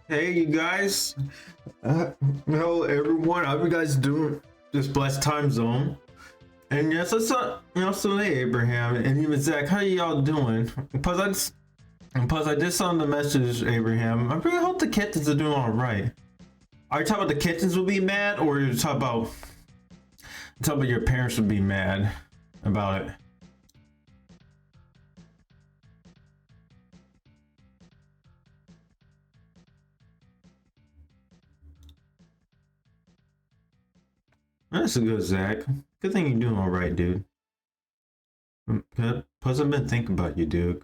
Hey, you guys. Hello, everyone. How you guys doing? This blessed time zone. And yes, it's so hey, Abraham and even Zach. How y'all doing? Plus I just saw the message, Abraham. I really hope the kittens are doing all right. Are you talking about the kittens will be mad, or you talk about your parents would be mad about it? That's a good Zach. Good thing you're doing all right, dude. Plus, I've been thinking about you, dude.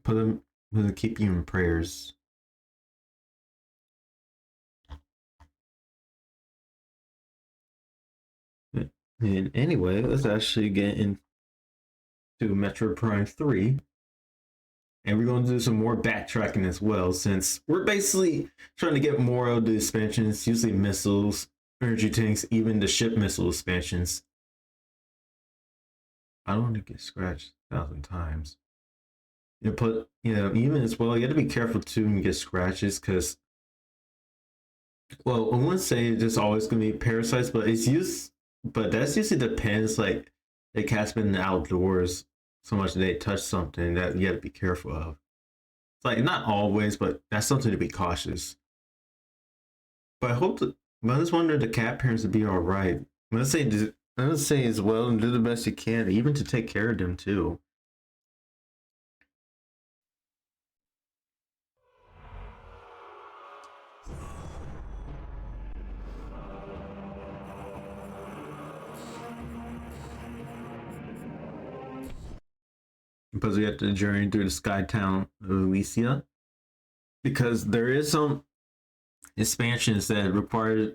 Put them, keep you in prayers. And anyway, let's actually get into Metro Prime 3. And we're going to do some more backtracking as well, since we're basically trying to get more of the expansions, usually missiles, energy tanks, even the ship missile expansions. I don't want to get scratched 1,000 times. Even as well, you have to be careful too when you get scratches, because, well, I wouldn't say it's just always going to be parasites, but but that's usually depends, like, they cast in the outdoors so much they touch something that you have to be careful of. It's like, not always, but that's something to be cautious. But I just wonder the cat parents would be all right. Let's say as well and do the best you can, even to take care of them too. Because we have to journey through the sky town of Elysia. Because there is some expansions that require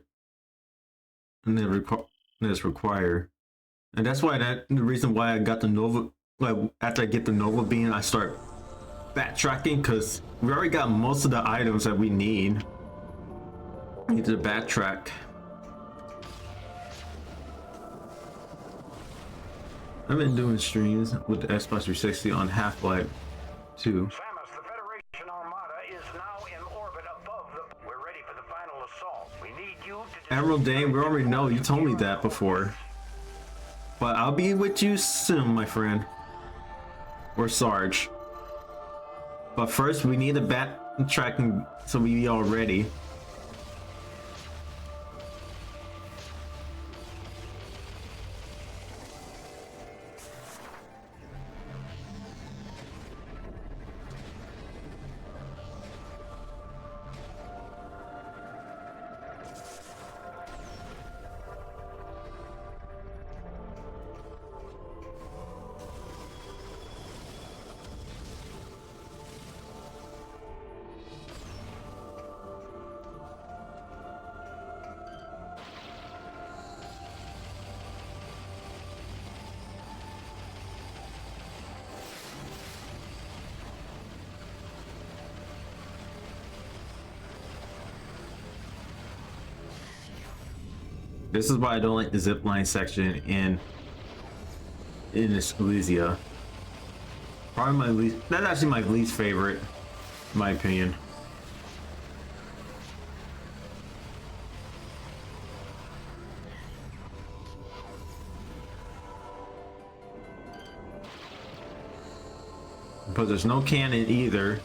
that's require, and that's why the reason why I got the Nova. Like after I get the Nova Beam, I start backtracking because we already got most of the items that we need. I need to backtrack. I've been doing streams with the Xbox 360 on Half-Life 2. Samus, the Federation Armada is now in orbit above the... We're ready for the final assault. We need you to... Emerald Dane, we already know. You told me that before. But I'll be with you soon, my friend. Or Sarge. But first, we need a backtracking so we be all ready. This is why I don't like the zipline section in Elysia. Probably my least. That's actually my least favorite, in my opinion. But there's no cannon either.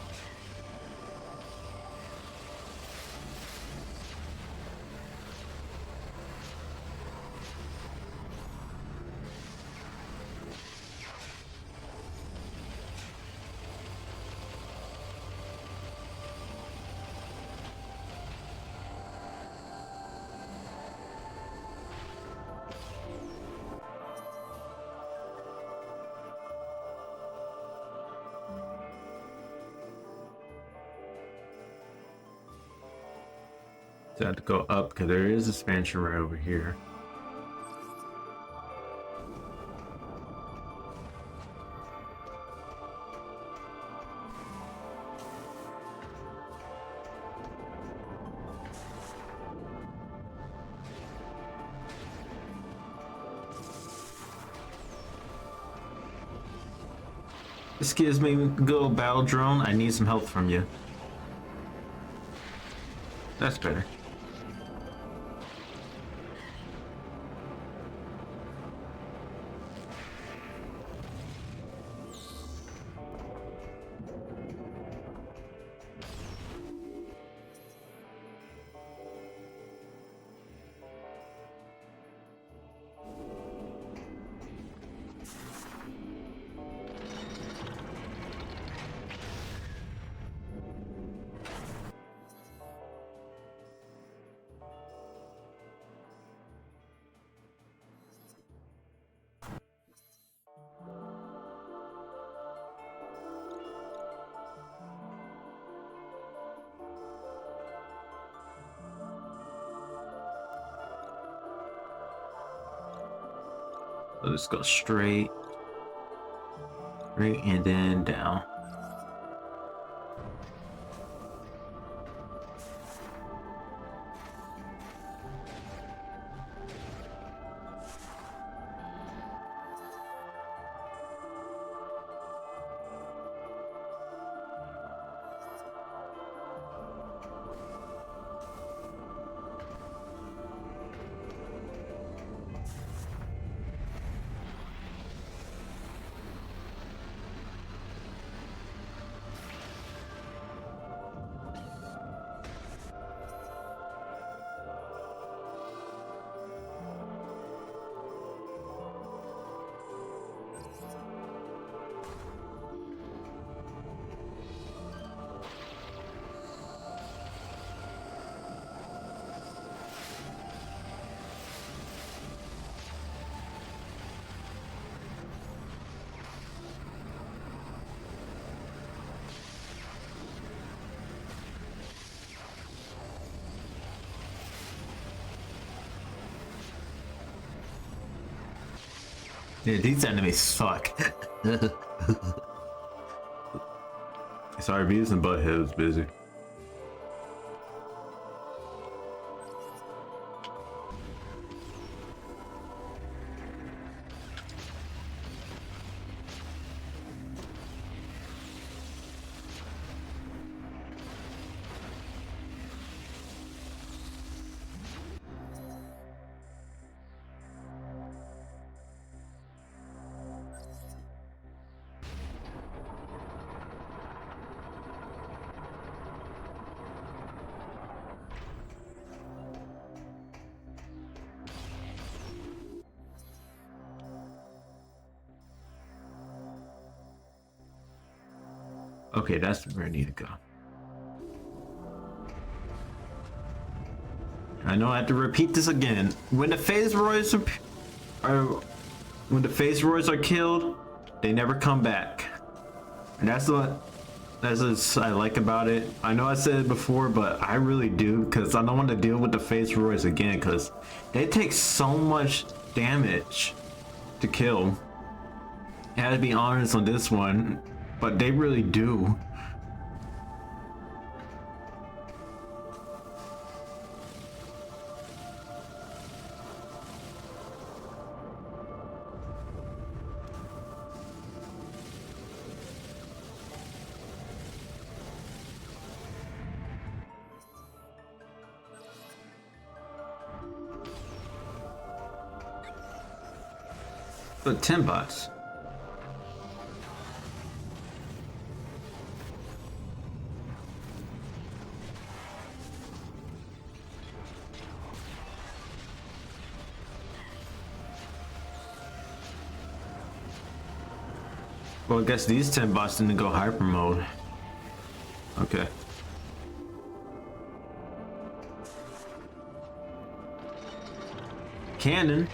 So I have to go up because there is expansion right over here. Excuse me, go battle drone. I need some help from you. That's better. So let's go straight, and then down. Yeah, these enemies suck. Sorry, Beavis and Butthead was busy. Okay, that's where I need to go. I know I have to repeat this again. When the phase roids are killed, they never come back. And that's what I like about it. I know I said it before, but I really do, because I don't want to deal with the phase roids again, because they take so much damage to kill. I had to be honest on this one, but they really do. But 10 bots. Well, I guess these 10 bots didn't go hyper mode. Okay. Cannon.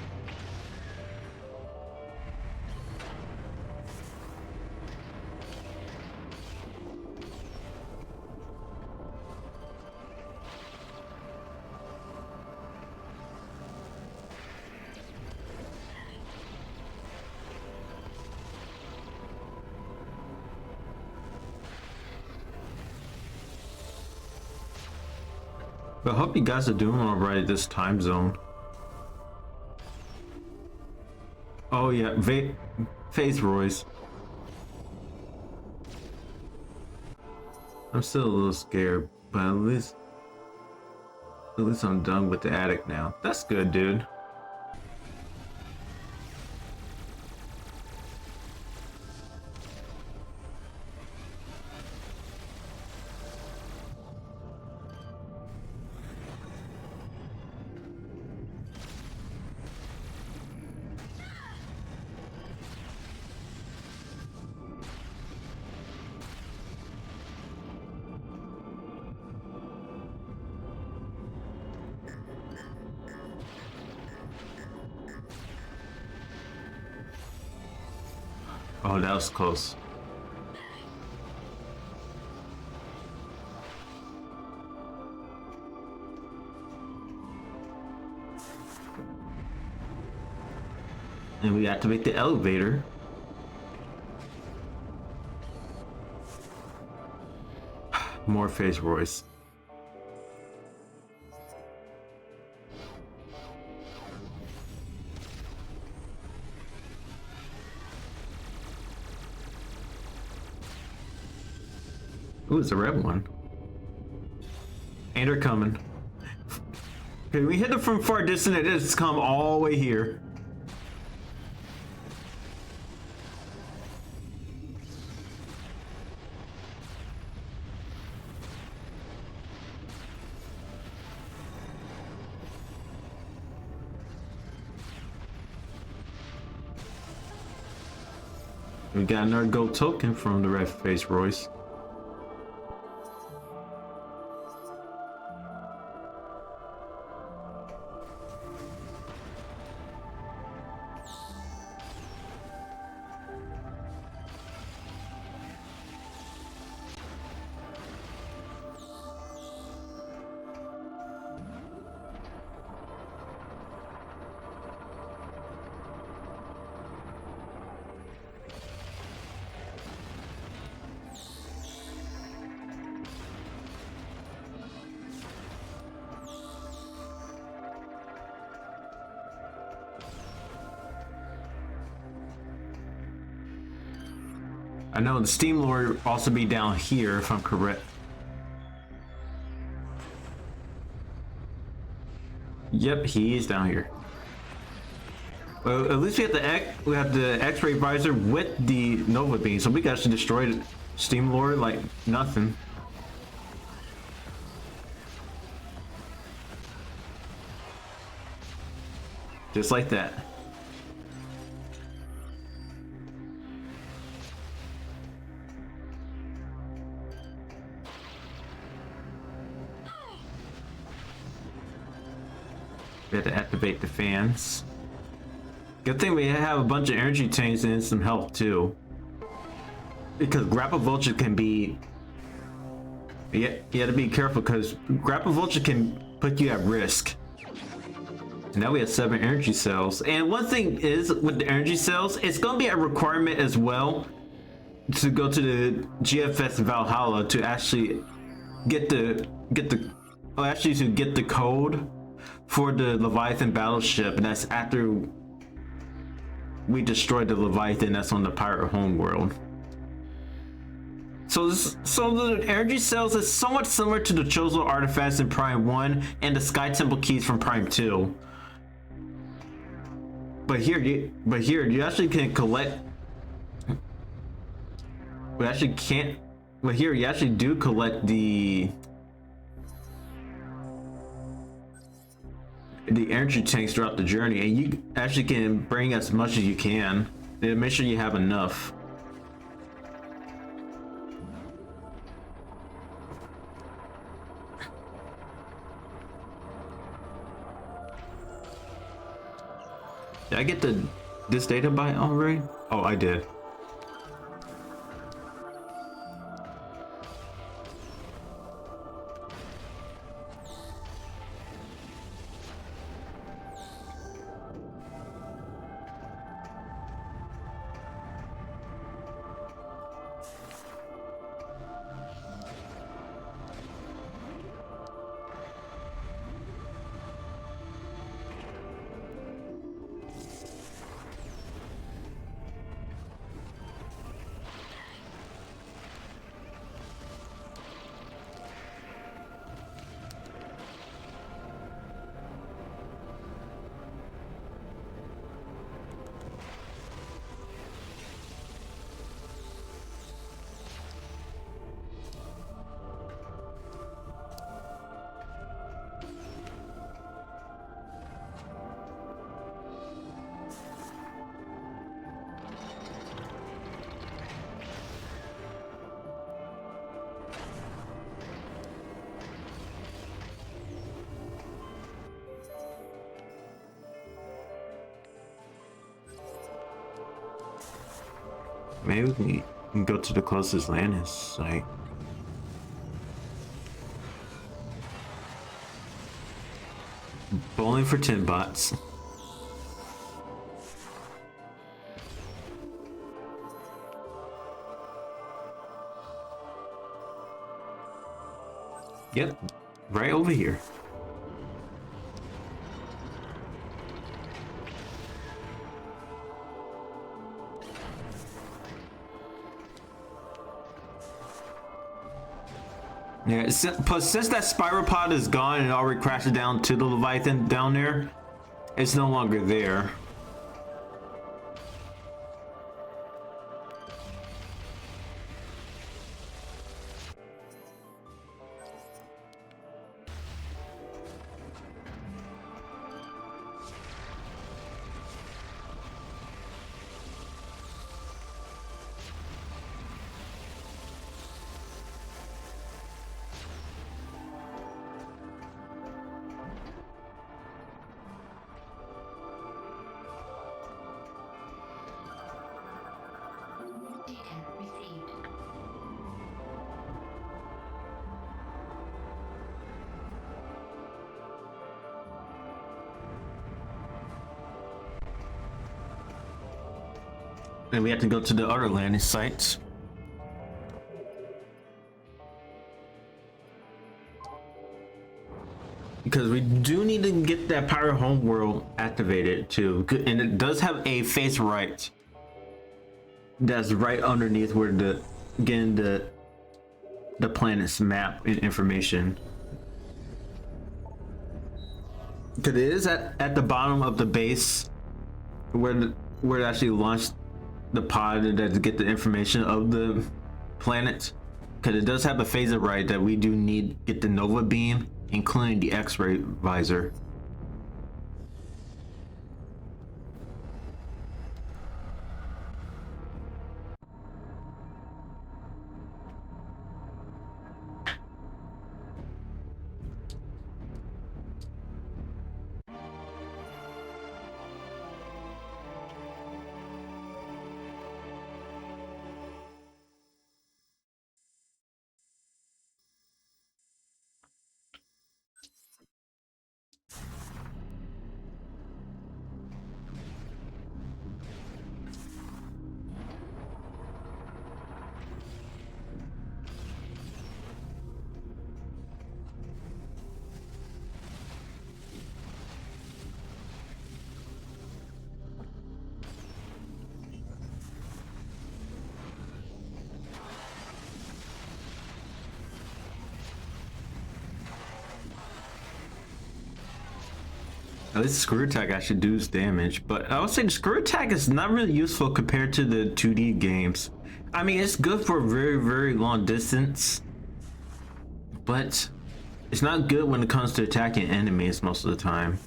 But I hope you guys are doing alright this time zone. Oh yeah, Phase Royce. I'm still a little scared, but at least At least I'm done with the attic now. That's good, dude. Oh, that was close. And we activate the elevator. More phase Royce. Ooh, it's a red one. And they're coming. Okay, we hit them from far distance and it's come all the way here. We got another gold token from the red face Royce. I know the Steam Lord also be down here if I'm correct. Yep, he is down here. Well, at least we have the X-ray visor with the Nova beam, so we can actually destroy the Steam Lord like nothing. Just like that. We have to activate the fans. Good thing we have a bunch of energy tanks and some health too. Because Grapple Vulture can be... You have to be careful because Grapple Vulture can put you at risk. And now we have 7 energy cells. And one thing is, with the energy cells, it's going to be a requirement as well to go to the GFS Valhalla to actually get the code for the Leviathan battleship, and that's after we destroyed the Leviathan that's on the pirate homeworld. So the energy cells is somewhat similar to the Chosen artifacts in Prime 1 and the Sky Temple keys from Prime 2. But here you actually can collect. We actually can't. But here you actually do collect the energy tanks throughout the journey, and you actually can bring as much as you can. And make sure you have enough. Did I get this data byte already? Oh, I did. Maybe we can go to the closest landing site. Bowling for 10 bots. Yep, right over here. Yeah, plus since that spiral pod is gone and already crashed down to the Leviathan down there, it's no longer there. And we have to go to the other landing sites. Because we do need to get that Pirate Homeworld activated too. And it does have a face right. That's right underneath where again the planet's map and information. Because it is at the bottom of the base where it actually launched the pod to get the information of the planet. Because it does have a phaser right that we do need to get the Nova beam, including the X-ray visor. At least screw attack actually does damage, but I would say the screw attack is not really useful compared to the 2D games. I mean, it's good for a very, very long distance, but it's not good when it comes to attacking enemies most of the time.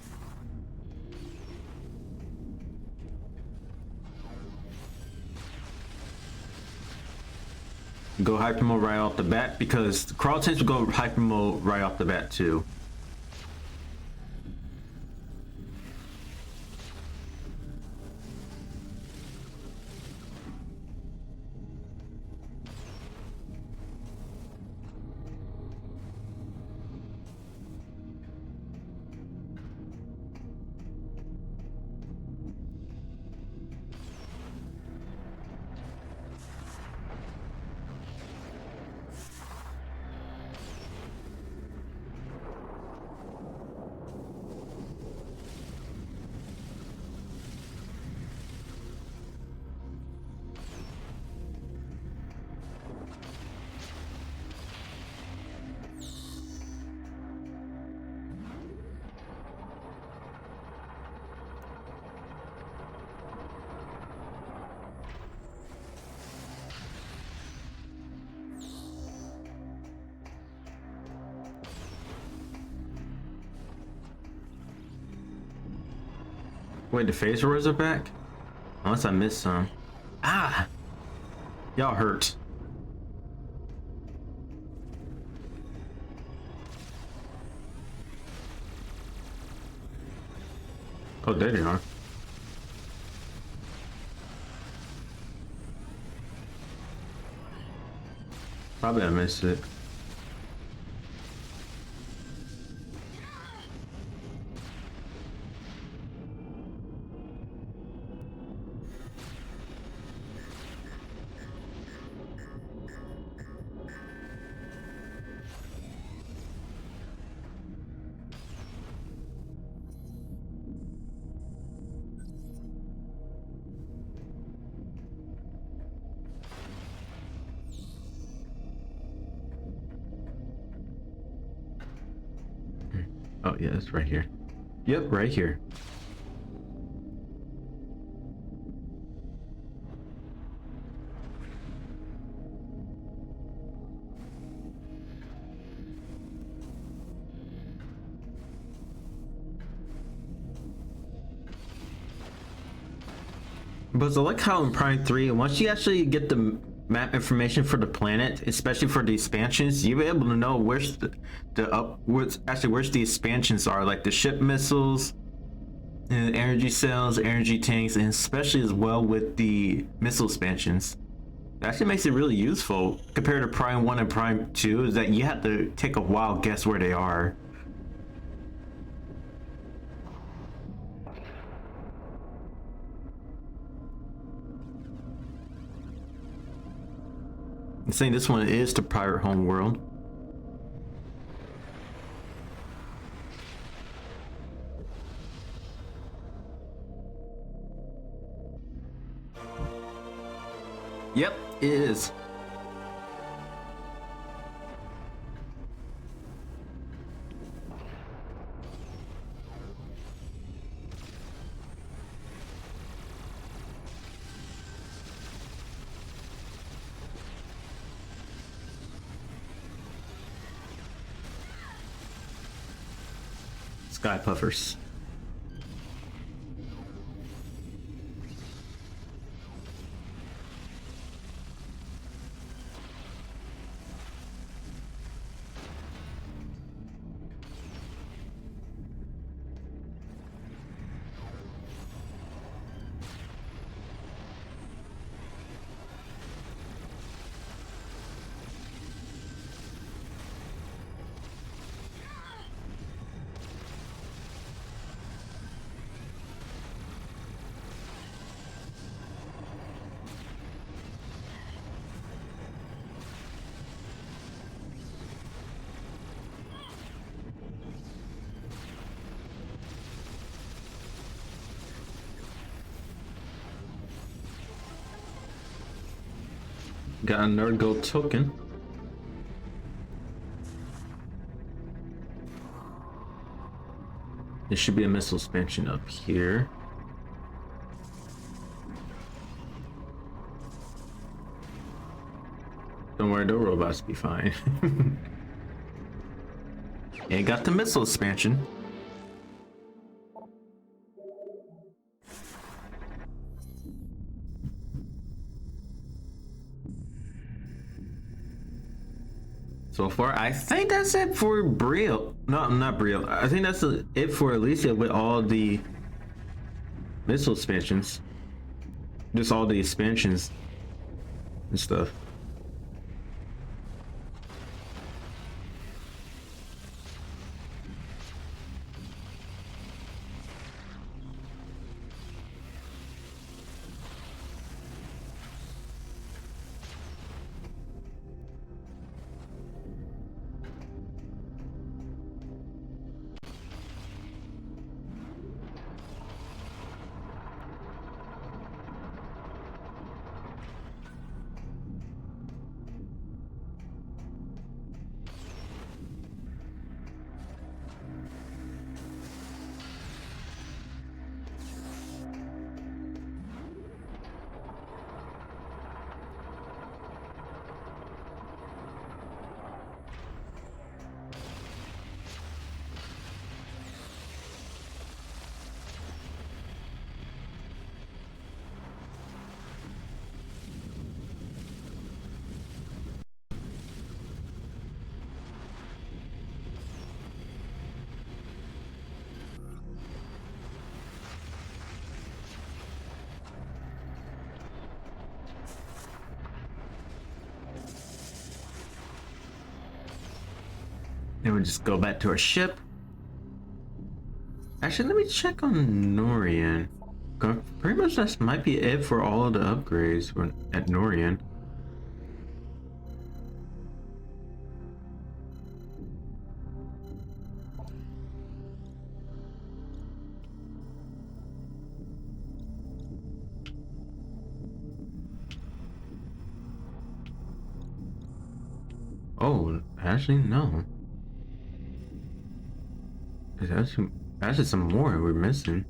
Go hyper mode right off the bat, because the crawl tends to go hyper mode right off the bat too. Wait, the phase roars are back? Unless I missed some. Ah! Y'all hurt. Oh, there they are. Probably I missed it. Oh yeah, it's right here. Yep, right here. But I like how in Prime 3, once you actually get the map information for the planet, especially for the expansions, you'll be able to know where's where's the expansions are, like the ship missiles, and energy cells, energy tanks, and especially as well with the missile expansions. It actually makes it really useful compared to Prime 1 and Prime 2, is that you have to take a wild guess where they are. I'm saying this one is the pirate home world. Yep, it is. Sky puffers. Got another gold token. There should be a missile expansion up here. Don't worry, the robots be fine. And got the missile expansion. So far, I think that's it for Brio. No, not Brio. I think that's it for Alicia with all the missile expansions. Just all the expansions and stuff. we just go back to our ship. Actually, let me check on Norian. Pretty much that might be it for all of the upgrades at Norian. Oh, actually, no. There's actually some more we're missing.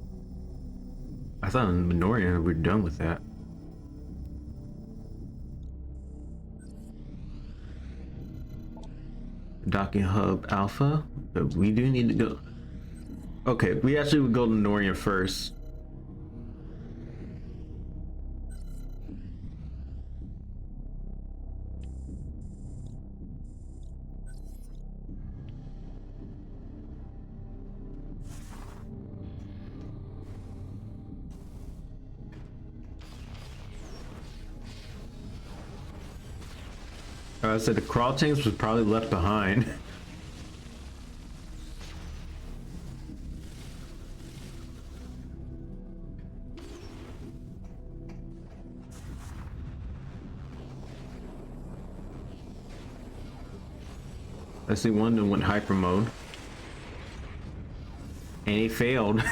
I thought in Minoria we're done with that. Docking Hub Alpha, but we do need to go. Okay, we actually would go to Norian first. I said the crawl tanks was probably left behind. I see one that went hyper mode. And he failed.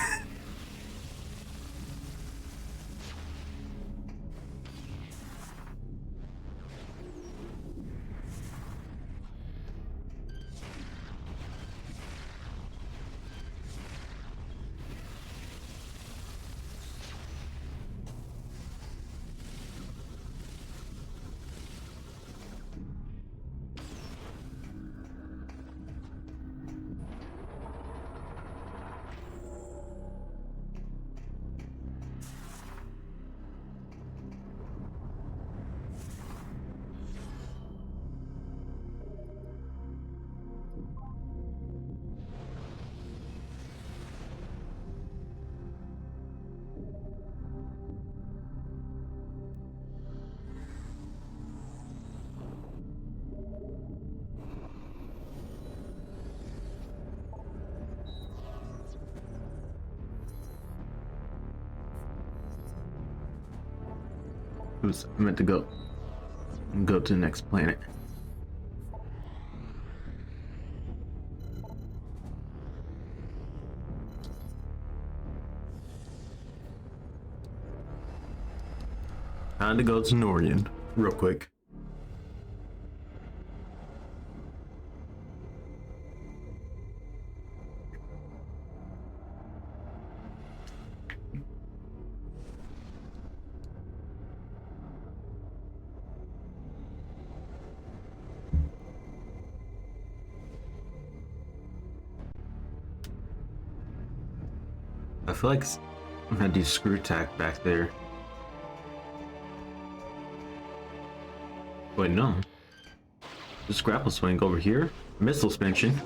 I was meant to go to the next planet. Time to go to Norian real quick. I feel like I'm gonna do screw tack back there. Wait, no. Just grapple swing over here. Missile suspension.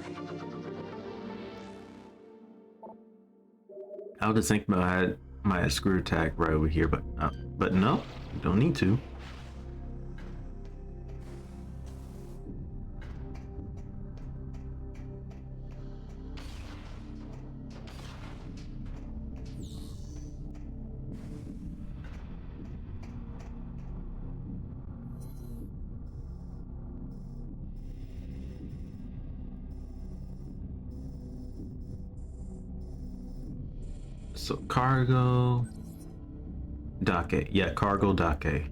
I was just thinking about I had my screw attack right over here, but no, you don't need to. So cargo docket, yeah, cargo docket.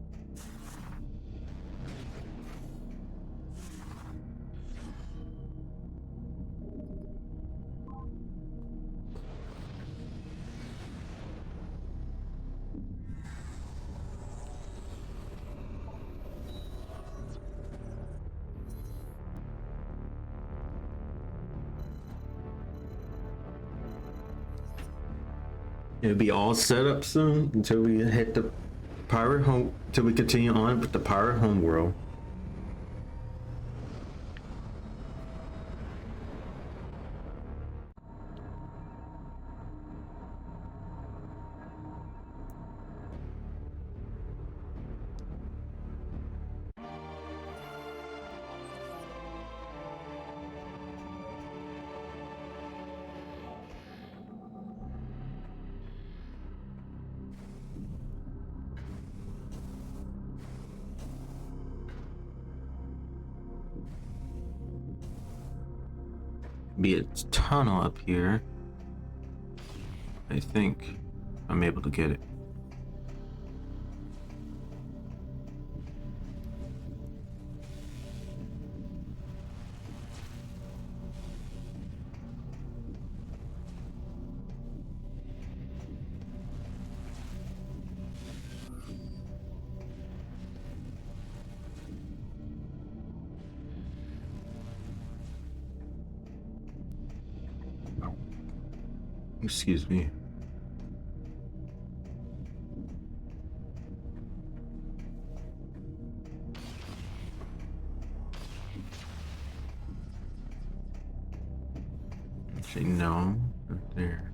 It'll be all set up soon until we hit the pirate home, till we continue on with the pirate home world. be a tunnel up here. I think I'm able to get it. Excuse me. Actually, no. Right there.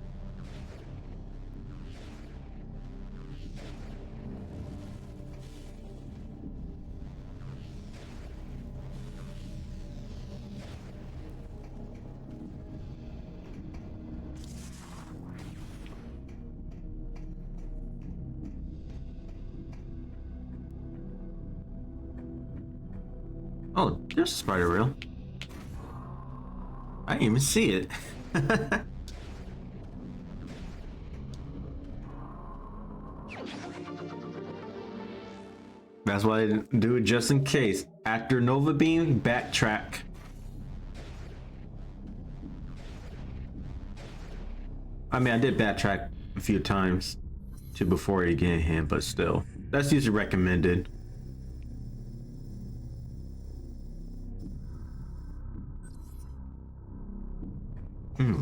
Oh, there's a spider rail. I didn't even see it. That's why I do it just in case. After Nova Beam, backtrack. I mean, I did backtrack a few times to before you get him, but still, that's usually recommended.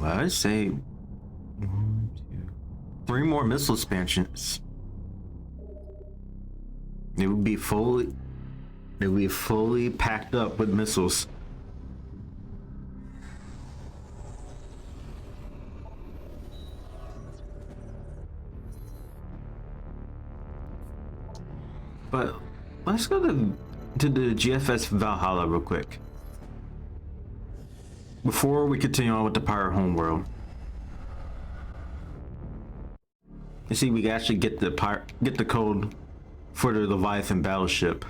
I'd say 1, 2, 3 more missile expansions. It would be fully packed up with missiles. But let's go to the GFS Valhalla real quick before we continue on with the Pirate Homeworld. You see, we can actually get the code for the Leviathan battleship.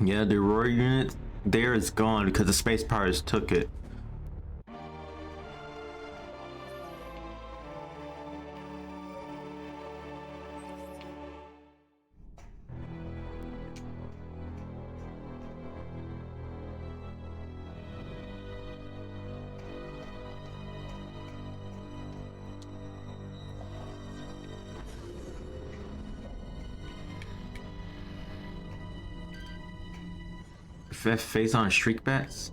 Yeah, the Aurora unit there is gone because the Space Pirates took it. Phase on Shriek Bats.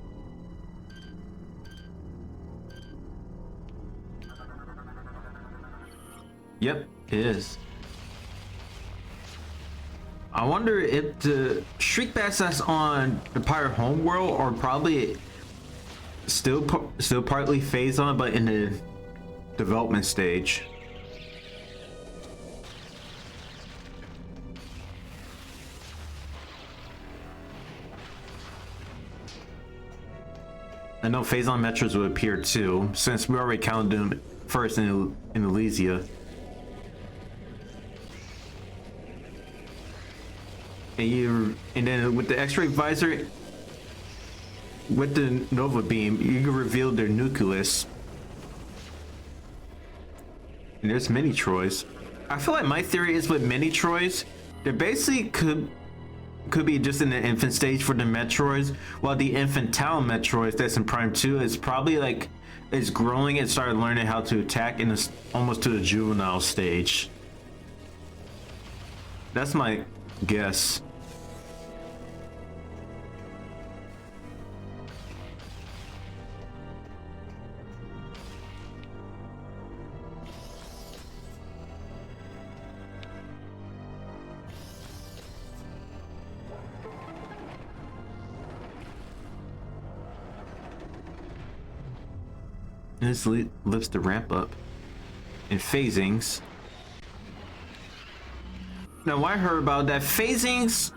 Yep, it is. I wonder if the Shriek Bats that's on the Pirate Homeworld are probably still partly phase on, but in the development stage. I know Phazon Metros would appear too, since we already counted them first in Elysia. And then with the X-ray visor, with the Nova Beam, you can reveal their nucleus. And there's mini Troys. I feel like my theory is with mini Troys, they basically could be just in the infant stage for the Metroids, while the infantile Metroids that's in Prime 2 is probably like it's growing and started learning how to attack and it's almost to the juvenile stage. That's my guess. This lifts the ramp up in phasings. Now, what I heard about that, phasings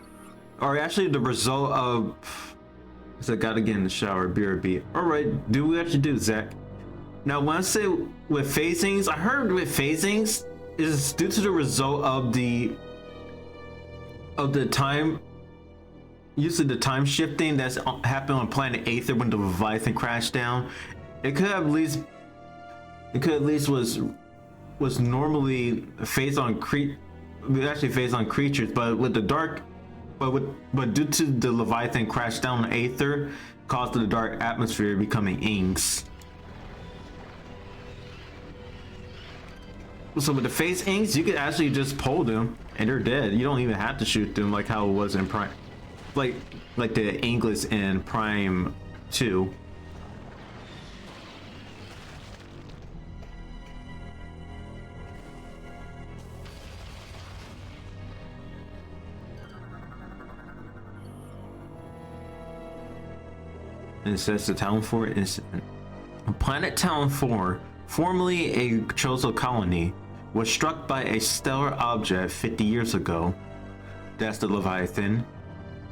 are actually the result of So I gotta get in the shower, BRB. Alright, do what you do, Zach. Now when I say with phasings, I heard with phasings is due to the result of the time use of the time shifting that's happened on planet Aether when the Leviathan crashed down. It could at least was normally phased on actually phased on creatures, but with the dark but due to the Leviathan crash down on Aether caused the dark atmosphere becoming inks. So with the phase inks, you could actually just pull them and they're dead. You don't even have to shoot them like how it was in Prime, like the Inkless in Prime 2. And it says the Town 4 incident. Planet Town 4, formerly a Chozo colony, was struck by a stellar object 50 years ago. That's the Leviathan.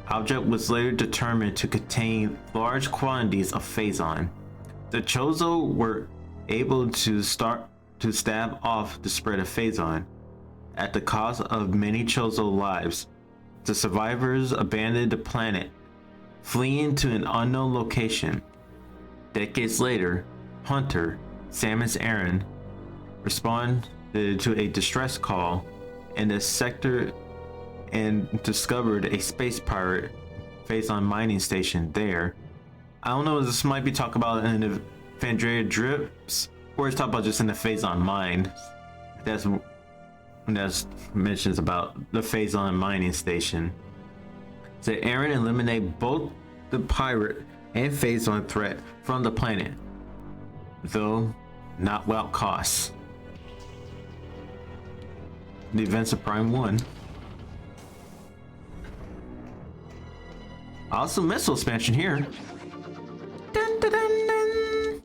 Object was later determined to contain large quantities of phazon. The Chozo were able to stab off the spread of phazon. At the cost of many Chozo lives, the survivors abandoned the planet, fleeing to an unknown location. Decades later, Hunter, Samus Aran, responded to a distress call in the sector and discovered a space pirate phazon mining station there. I don't know if this might be talked about in the Phandrea Drips, or it's talked about just in the phazon mine. That's mentions about the phazon mining station. So Aran eliminate both the pirate and phazon threat from the planet, though not without costs. The events of Prime 1. Also missile expansion here. Dun, dun, dun, dun.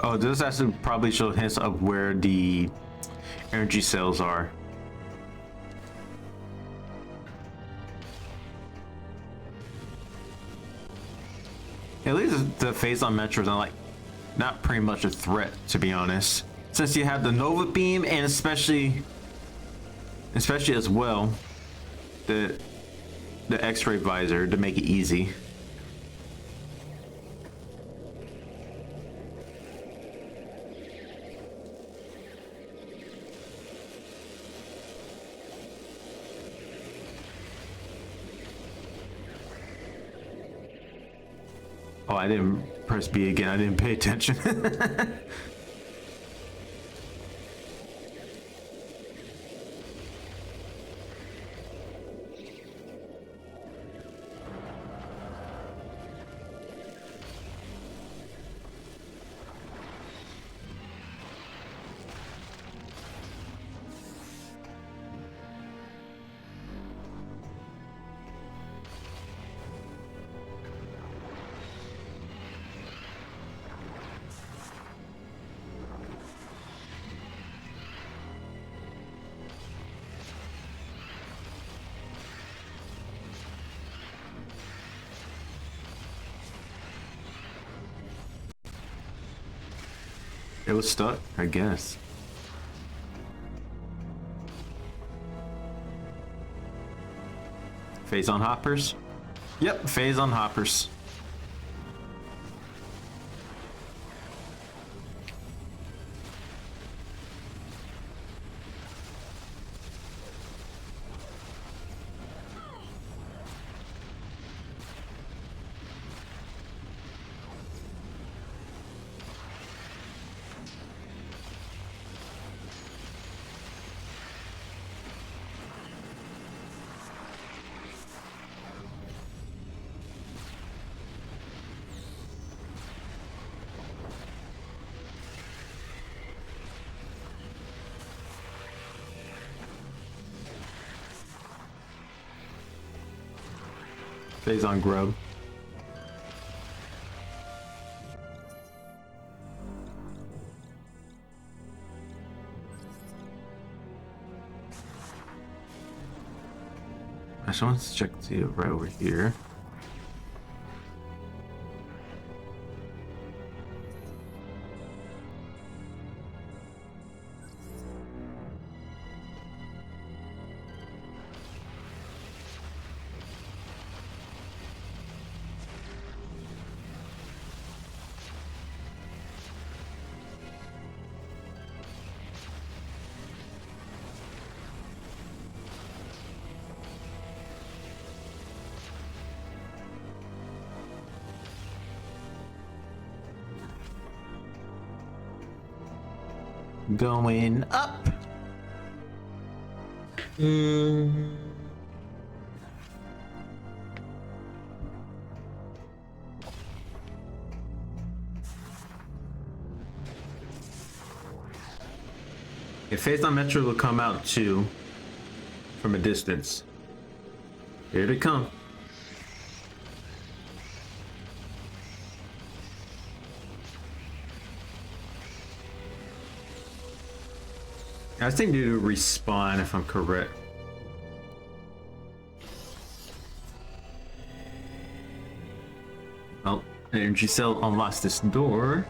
Oh, this actually probably shows hints of where the energy cells are. At least the phazon metros are not pretty much a threat, to be honest. Since you have the Nova Beam and especially as well the X-ray visor to make it easy. Oh, I didn't press B again. I didn't pay attention. It was stuck, I guess. Phazon hoppers? Yep, phazon hoppers. Phazon grub. Actually, I want to check to see it right over here. Going up. If Phase on Metro will come out too from a distance. Here they come. I think they do respawn if I'm correct. Oh, energy cell unlocks this door.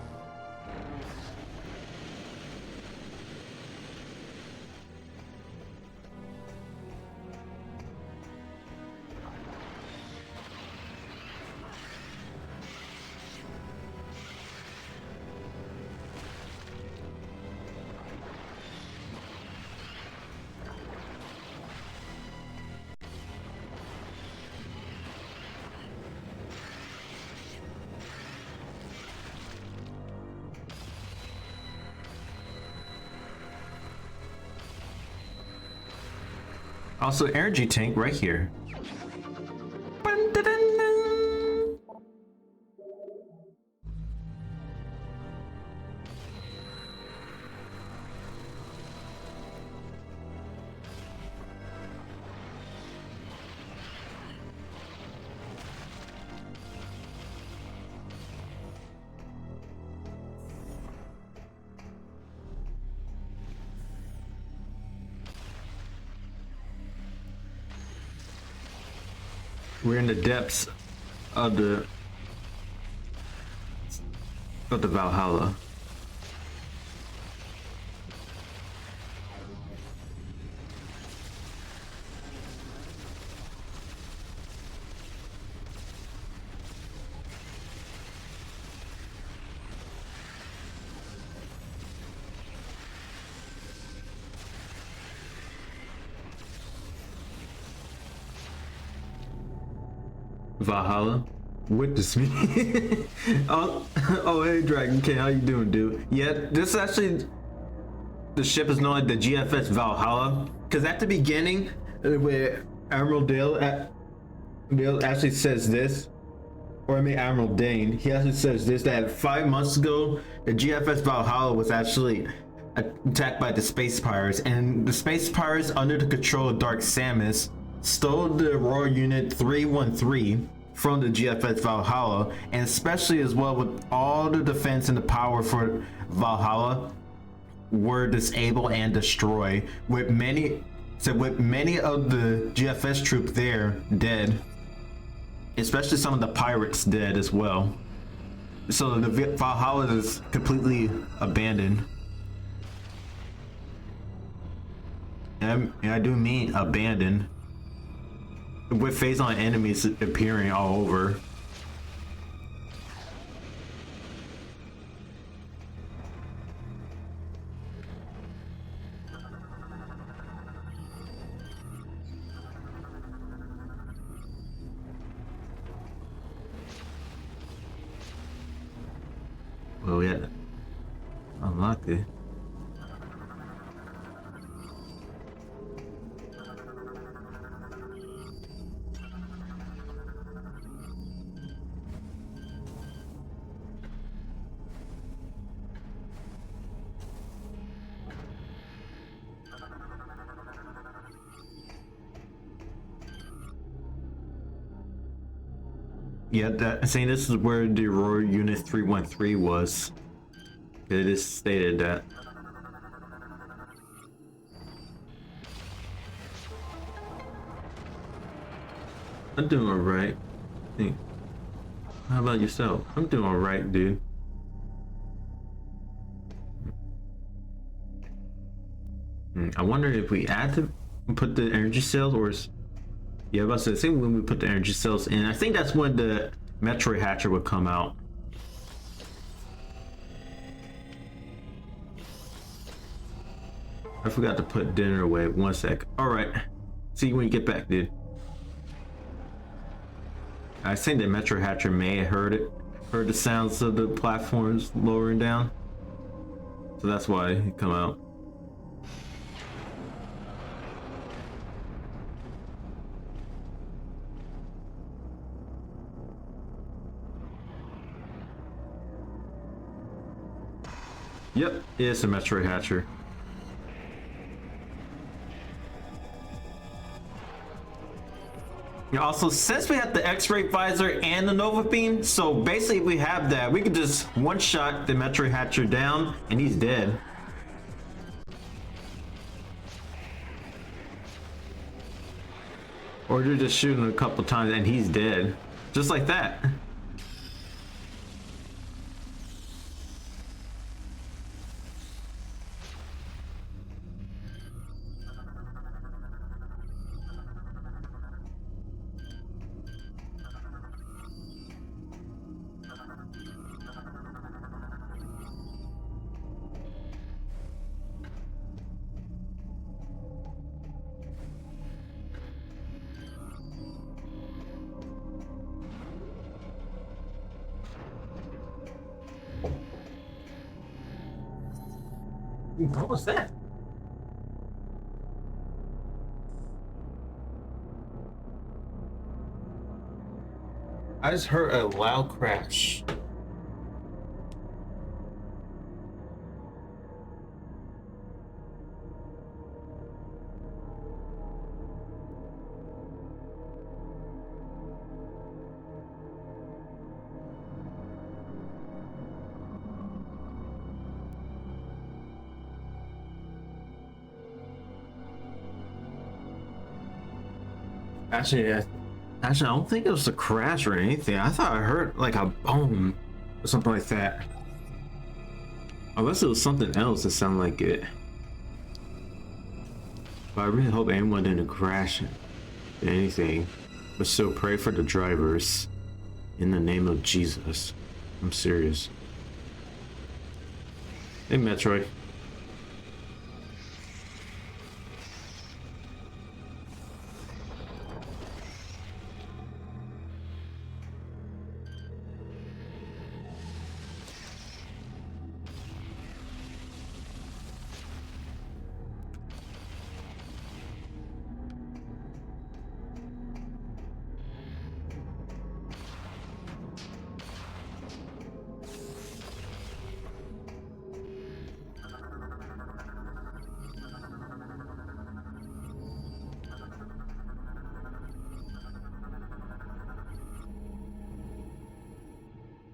Also, energy tank right here. We're in the depths of the Valhalla. Valhalla. Witness me. oh, hey, Dragon King, how you doing, dude? Yeah, this is actually the ship is known as the GFS Valhalla, because at the beginning, where Admiral Dale actually says this, or I mean Admiral Dane, he actually says this, that 5 months ago, the GFS Valhalla was actually attacked by the space pirates, and the space pirates, under the control of Dark Samus, stole the Royal Unit 313 from the GFS Valhalla, and especially as well with all the defense and the power for Valhalla were disabled and destroyed, with many of the GFS troops there dead, especially some of the pirates dead as well. So the Valhalla is completely abandoned. And I do mean abandoned, with phase-on enemies appearing all over. Well, yeah, unlock it. Yeah, saying this is where the Royal Unit 313 was. It is stated that. I'm doing alright. Hey, how about yourself? I'm doing alright, dude. I wonder if we add to put the energy cells, or is, yeah, I was about to say when we put the energy cells in. I think that's when the Metroid Hatcher would come out. I forgot to put dinner away. 1 sec. All right. See you when you get back, dude. I think the Metro Hatcher may have heard the sounds of the platforms lowering down, so that's why he come out. Yep, it's a Metroid Hatcher. Also, since we have the X-ray visor and the Nova beam, so basically if we have that, we could just one-shot the Metroid Hatcher down and he's dead. Or you're just shooting a couple times and he's dead. Just like that. What was that? I just heard a loud crash. Actually, I don't think it was a crash or anything. I thought I heard like a boom or something like that. Unless it was something else that sounded like it. But I really hope anyone didn't crash anything. But still pray for the drivers. In the name of Jesus. I'm serious. Hey, Metroid.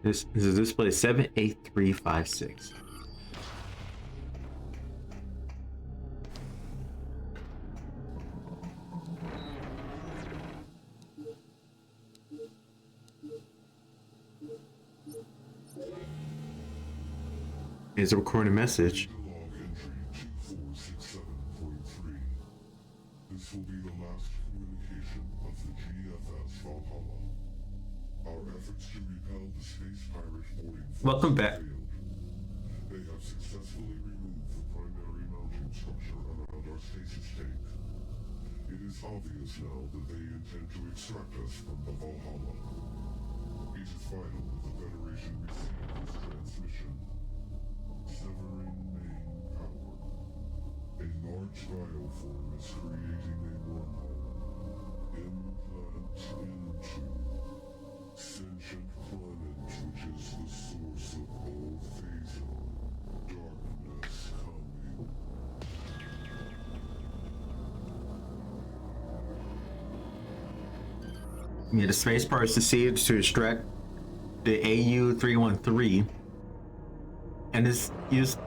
This is display 78356. Is a recording message. Log entry 2467.3. This will be the last communication of the GFS Valhalla. Our efforts to repel the space pirate boarding Welcome back. failed. They have successfully removed the primary mounting structure around our stasis tank. It is obvious now that they intend to extract us from the Valhalla. It is vital that the Federation receive this transmission. Severing main power. A large bioform is creating a wormhole. Implant into sentient planet, which is the source of all phasing. Darkness coming. Yeah, the space parts received to extract the AU-313, and it's used,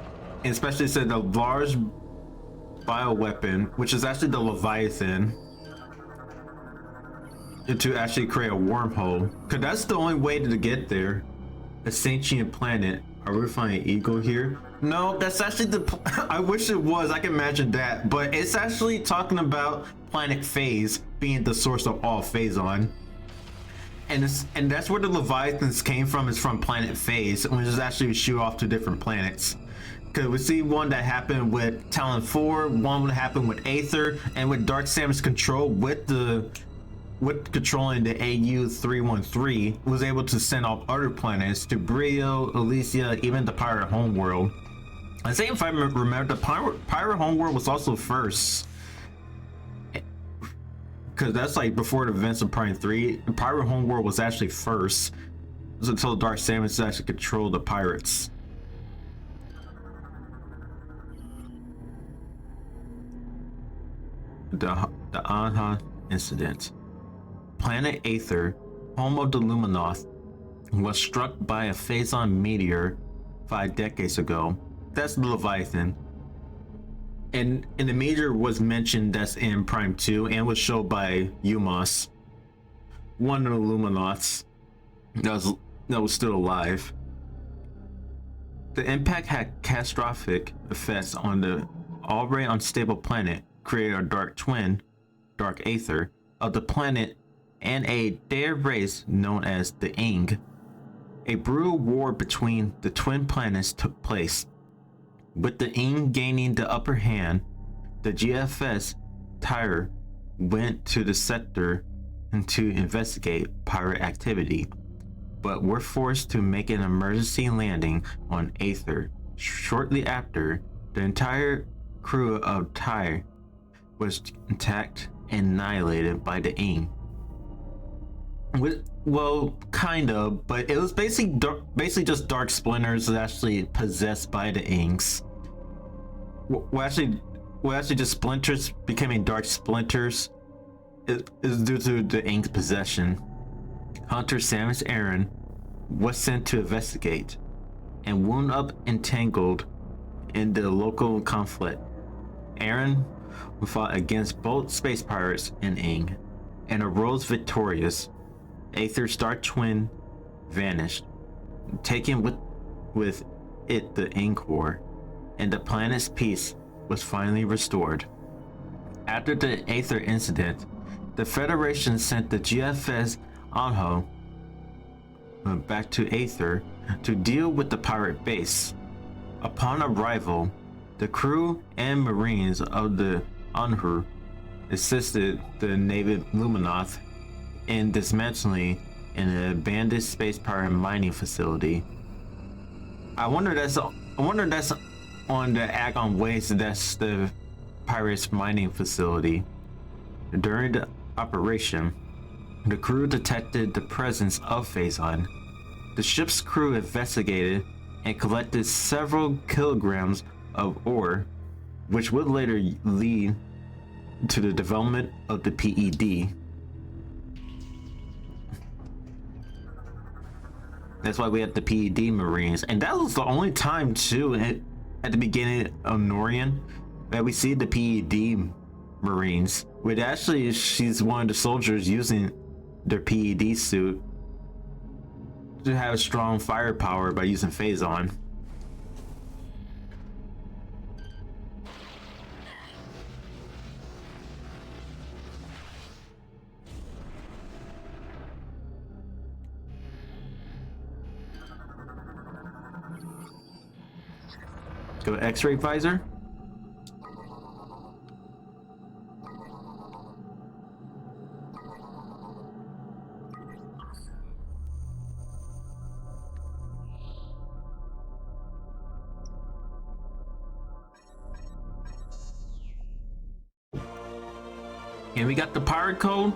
and especially said the large bioweapon, which is actually the Leviathan, to actually create a wormhole, because that's the only way to get there. A sentient planet. Are we finding Eagle here? No, that's actually the. I wish it was. I can imagine that, but it's actually talking about planet Phase being the source of all Phazon, and that's where the Leviathans came from. Is from planet Phase, which is actually shoot off to different planets. Because we see one that happened with Talon 4, one that happened with Aether, and with Dark Samus control with controlling the AU-313, was able to send off other planets to Brio, Elysia, even the Pirate Homeworld. I think if I remember, the Pirate Homeworld was also first. Because that's like before the events of Prime 3. The Pirate Homeworld was actually first. It was until Dark Samus actually controlled the pirates. The Anha incident. Planet Aether, home of the Luminoth, was struck by a Phazon meteor 5 decades ago. That's the Leviathan. And the meteor was mentioned that's in Prime 2 and was shown by Umos, one of the Luminoths that was still alive. The impact had catastrophic effects on the already unstable planet, creating a dark twin, Dark Aether, of the planet and a dead race known as the Ing. A brutal war between the twin planets took place. With the Ing gaining the upper hand, the GFS Tyre went to the sector to investigate pirate activity, but were forced to make an emergency landing on Aether. Shortly after, the entire crew of Tyre was attacked and annihilated by the Ing. Well, kind of, but it was basically just dark splinters actually possessed by the Inks. Well, actually just splinters becoming dark splinters is due to the Ink's possession. Hunter Samus Aran was sent to investigate and wound up entangled in the local conflict. Aran fought against both space pirates and Ing and arose victorious. Aether's dark twin vanished, taking with it the Ing core, and the planet's peace was finally restored. After the Aether incident, the Federation sent the GFS Anho back to Aether to deal with the pirate base. Upon arrival, the crew and marines of the Anhu assisted the native Luminoth in dismantling an abandoned space pirate mining facility. I wonder that's on the Agon Waste. That's the pirates mining facility. During the operation, the crew detected the presence of Phazon. The ship's crew investigated and collected several kilograms of ore, which would later lead to the development of the PED. That's why we had the PED Marines, and that was the only time too at the beginning of Norian that we see the PED Marines. Which actually, she's one of the soldiers using their PED suit to have strong firepower by using Phazon. Go X-ray visor. And we got the pirate code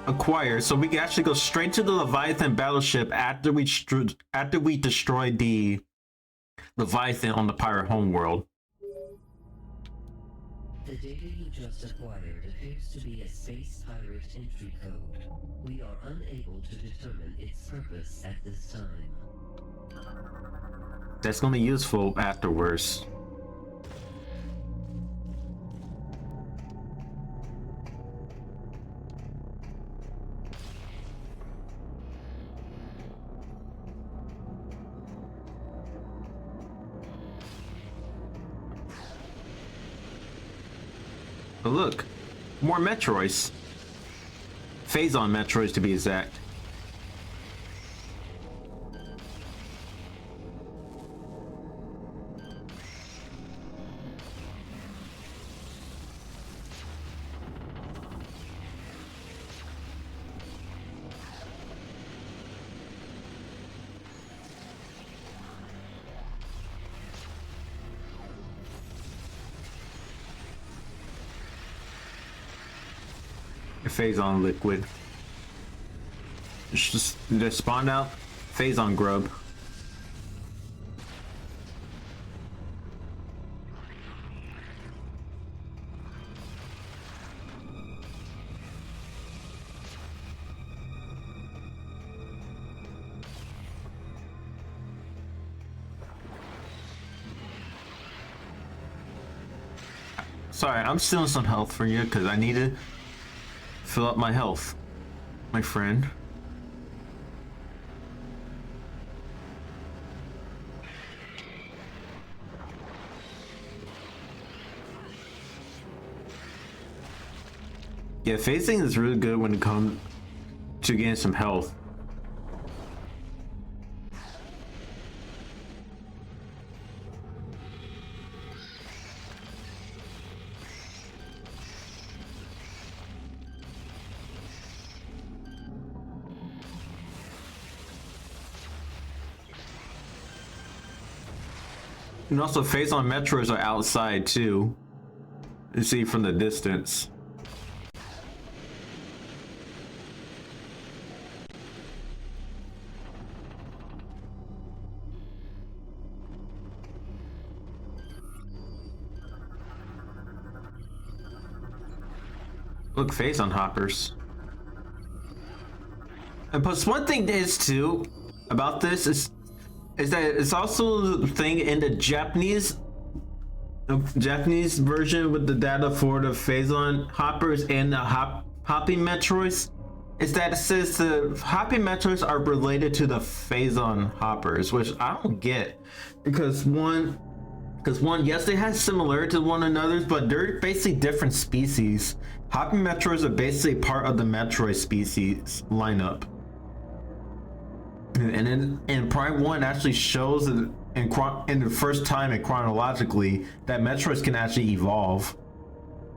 acquired, so we can actually go straight to the Leviathan battleship after we destroyed the Leviathan on the pirate homeworld. The data you just acquired appears to be a space pirate entry code. We are unable to determine its purpose at this time. That's gonna be useful afterwards. But look, more Metroids. Phazon Metroids to be exact. Phazon liquid. It's just they spawned out Phazon grub. Sorry, I'm stealing some health for you because I need to fill up my health, my friend. Yeah, phasing is really good when it comes to getting some health. And also, Phazon Metros are outside too. You see from the distance. Look, Phazon hoppers. And plus, one thing is too about this is that it's also the thing in the Japanese version with the data for the Phazon hoppers and the hopping Metroids is that it says the hopping Metroids are related to the Phazon hoppers, which I don't get because one, yes, they have similarity to one another, but they're basically different species. Hopping Metroids are basically part of the Metroid species lineup. And then in Prime 1 actually shows that in the first time and chronologically that Metroids can actually evolve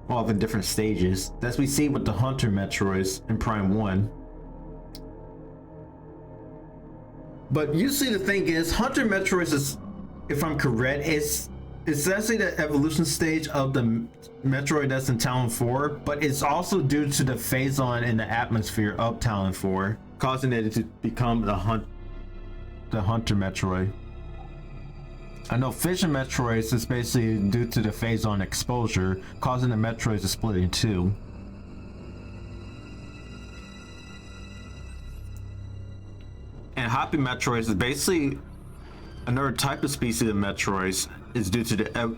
well in different stages. That's we see with the Hunter Metroids in Prime 1. But usually the thing is, Hunter Metroids is, if I'm correct, it's actually the evolution stage of the Metroid that's in Talon 4, but it's also due to the Phazon in the atmosphere of Talon 4, causing it to become the Hunter Metroid. I know Fission Metroids is basically due to the Phazon exposure, causing the Metroids to split in two. And Hopping Metroids is basically another type of species of Metroids. Is due to the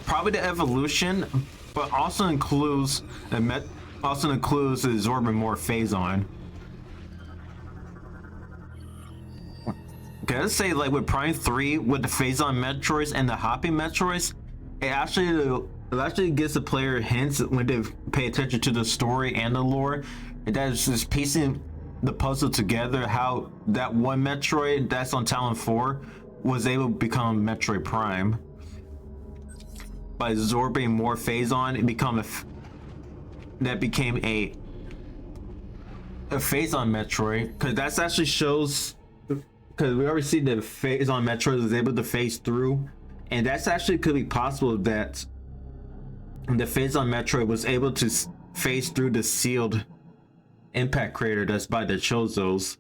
probably the evolution, but also includes the Zorbimorph Phazon. Okay, let's say like with Prime 3 with the Phazon Metroids and the Hopping Metroids, it actually gives the player hints when they pay attention to the story and the lore. And that is just piecing the puzzle together how that one Metroid that's on Talon 4 was able to become Metroid Prime. By absorbing more Phazon, it became a Phazon Metroid, because that's actually shows, because we already see that Phazon Metroid was able to phase through, and that's actually could be possible that the Phazon Metroid was able to phase through the sealed impact crater that's by the Chozos.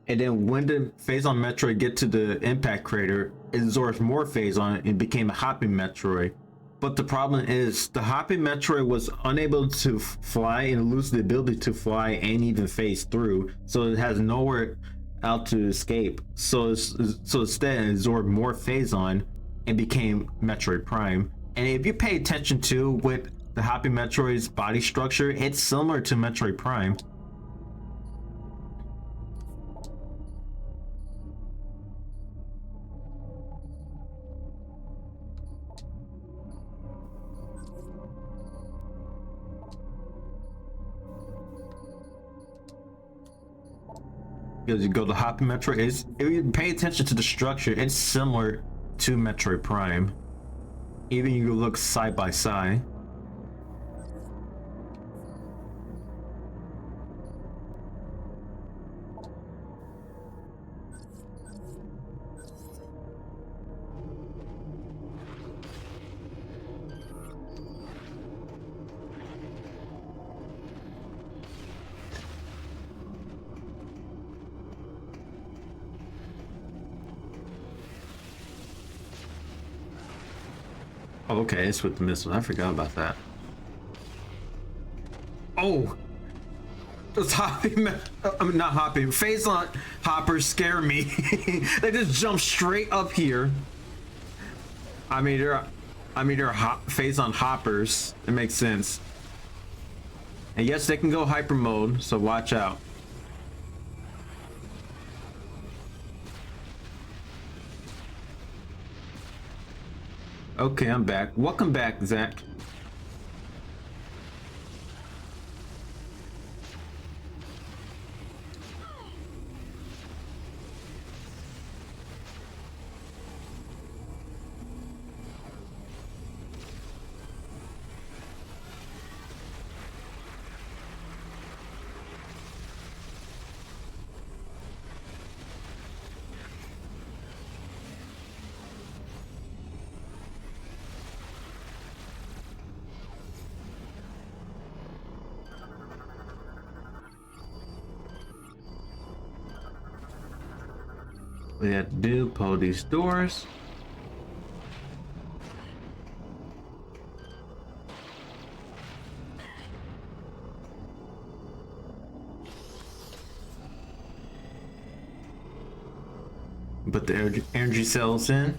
And then when the Phazon Metroid get to the impact crater, it absorbs more Phazon and became a Hopping Metroid. But the problem is the Hopping Metroid was unable to fly and lose the ability to fly and even phase through, so it has nowhere out to escape. So instead it absorbed more Phazon and became Metroid Prime. And if you pay attention to with the Hopping Metroid's body structure, it's similar to Metroid Prime. Because you go to Hopping Metroid, if you pay attention to the structure, it's similar to Metroid Prime. Even you look side by side. Oh, okay, it's with the missile. I forgot about that. Oh, those hopping, I mean, not hopping, phase-on hoppers scare me. They just jump straight up here. I mean, they're phase-on hoppers. It makes sense. And yes, they can go hyper mode, so watch out. Okay, I'm back. Welcome back, Zach. We have to do pull these doors. Put the energy cells in.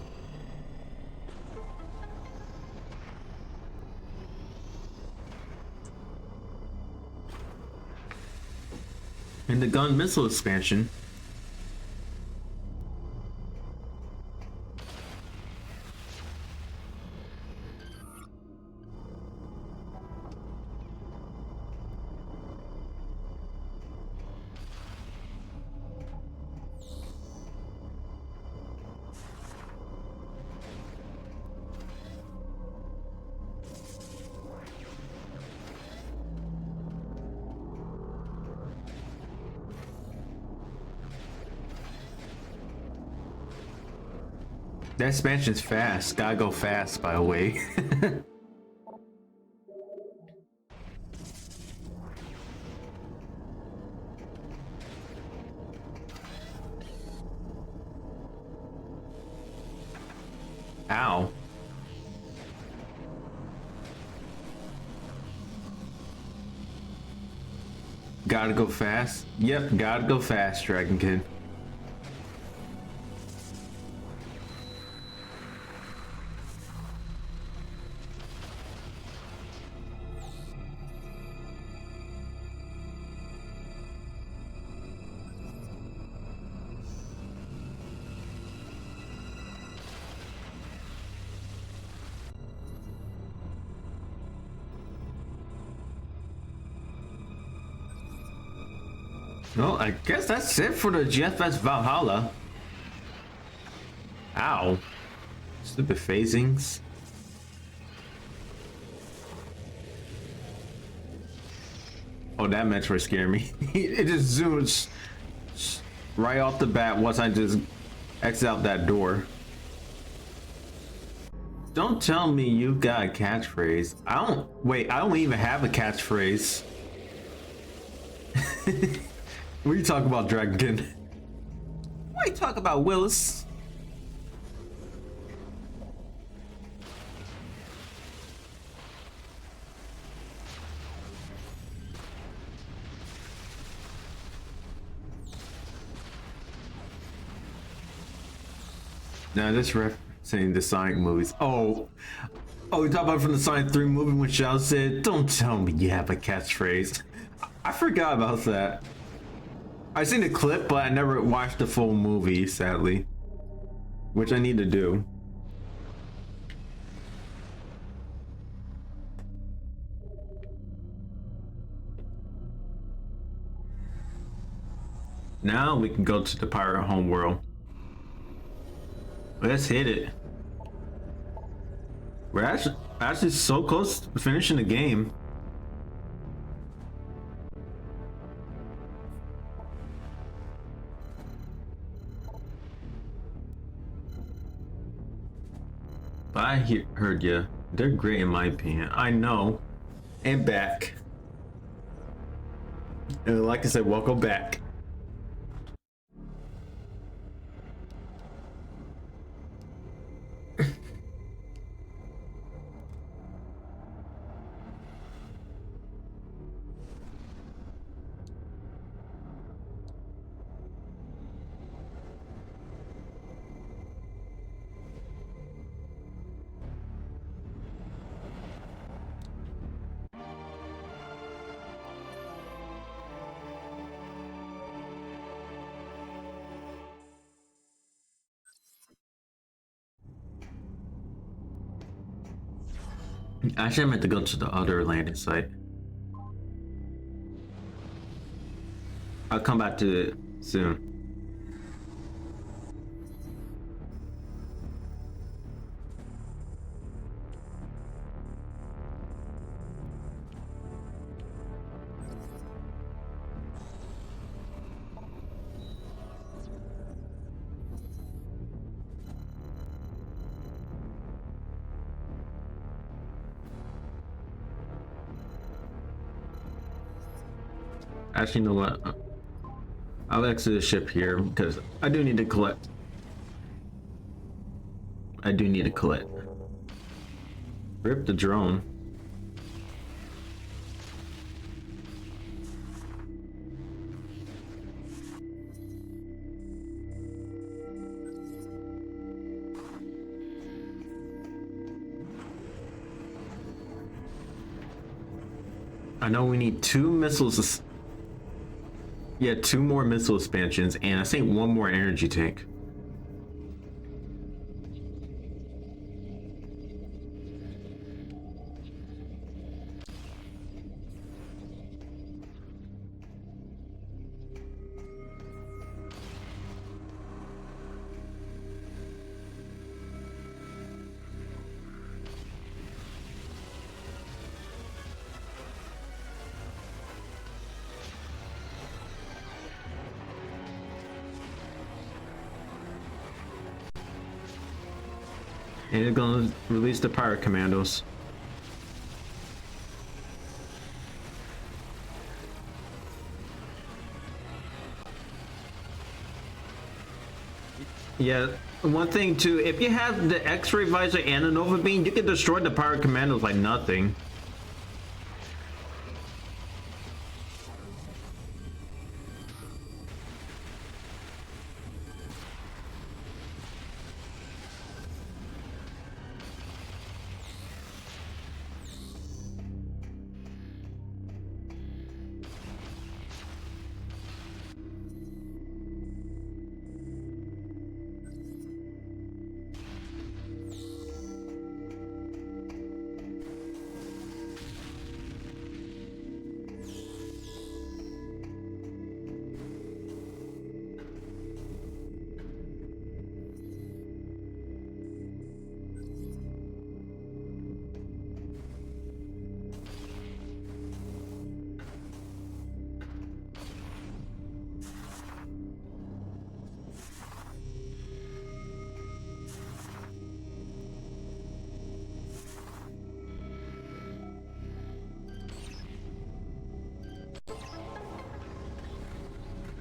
And the gun missile expansion. That expansion's fast. Gotta go fast, by the way. Ow. Gotta go fast? Yep, gotta go fast, Dragon Kid. Well, I guess that's it for the GFS Valhalla. Ow. Stupid phasings. Oh, that Metroid scared me. It just zooms right off the bat once I just exit out that door. Don't tell me you got a catchphrase. I don't even have a catchphrase. What are you talking about, Dragon? What are you talking about, Willis? Now this referencing the Sonic movies. Oh, we talk about from the Sonic 3 movie when Shao said, "Don't tell me you have a catchphrase." I forgot about that. I seen the clip, but I never watched the full movie, sadly. Which I need to do. Now we can go to the pirate homeworld. Let's hit it. We're actually so close to finishing the game. But I heard you. They're great in my opinion. I know. And back. And like I said, welcome back. Actually, I meant to go to the other landing site. I'll come back to it soon. Actually, you know what? I'll exit the ship here because I do need to collect. I do need to collect. Rip the drone. I know we need 2 missiles. Yeah, 2 more missile expansions, and I think 1 more energy tank. And they're gonna release the pirate commandos. Yeah, one thing too, if you have the X-ray visor and a Nova beam, you can destroy the pirate commandos like nothing.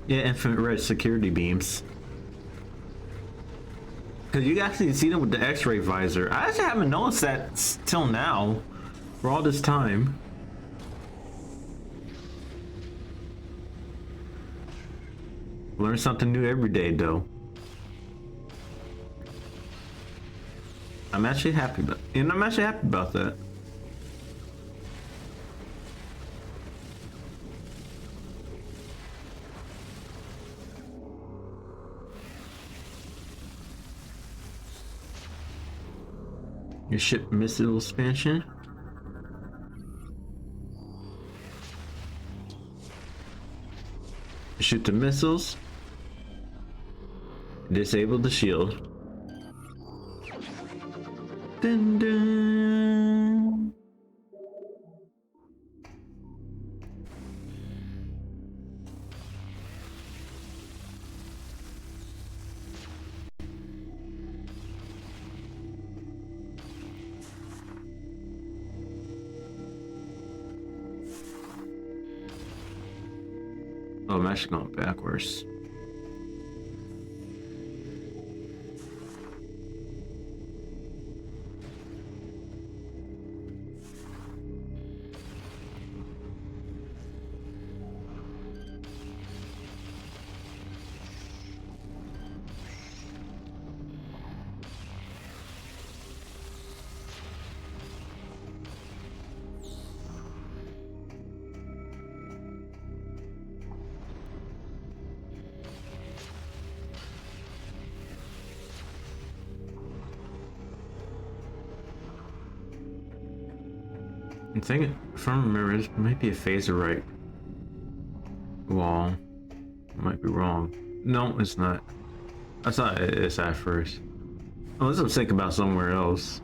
Yeah, infrared security beams. Because you actually see them with the X-ray visor. I actually haven't noticed that till now, for all this time. Learn something new every day, though. I'm actually happy about, and I'm actually happy about that. Your ship missile expansion. Shoot the missiles. Disable the shield. Dun, dun. Oh, I'm actually going backwards. I'm thinking, if I remember, this might be a phaser right wall. I might be wrong. No, it's not. I thought it's at first. Unless I'm thinking about somewhere else.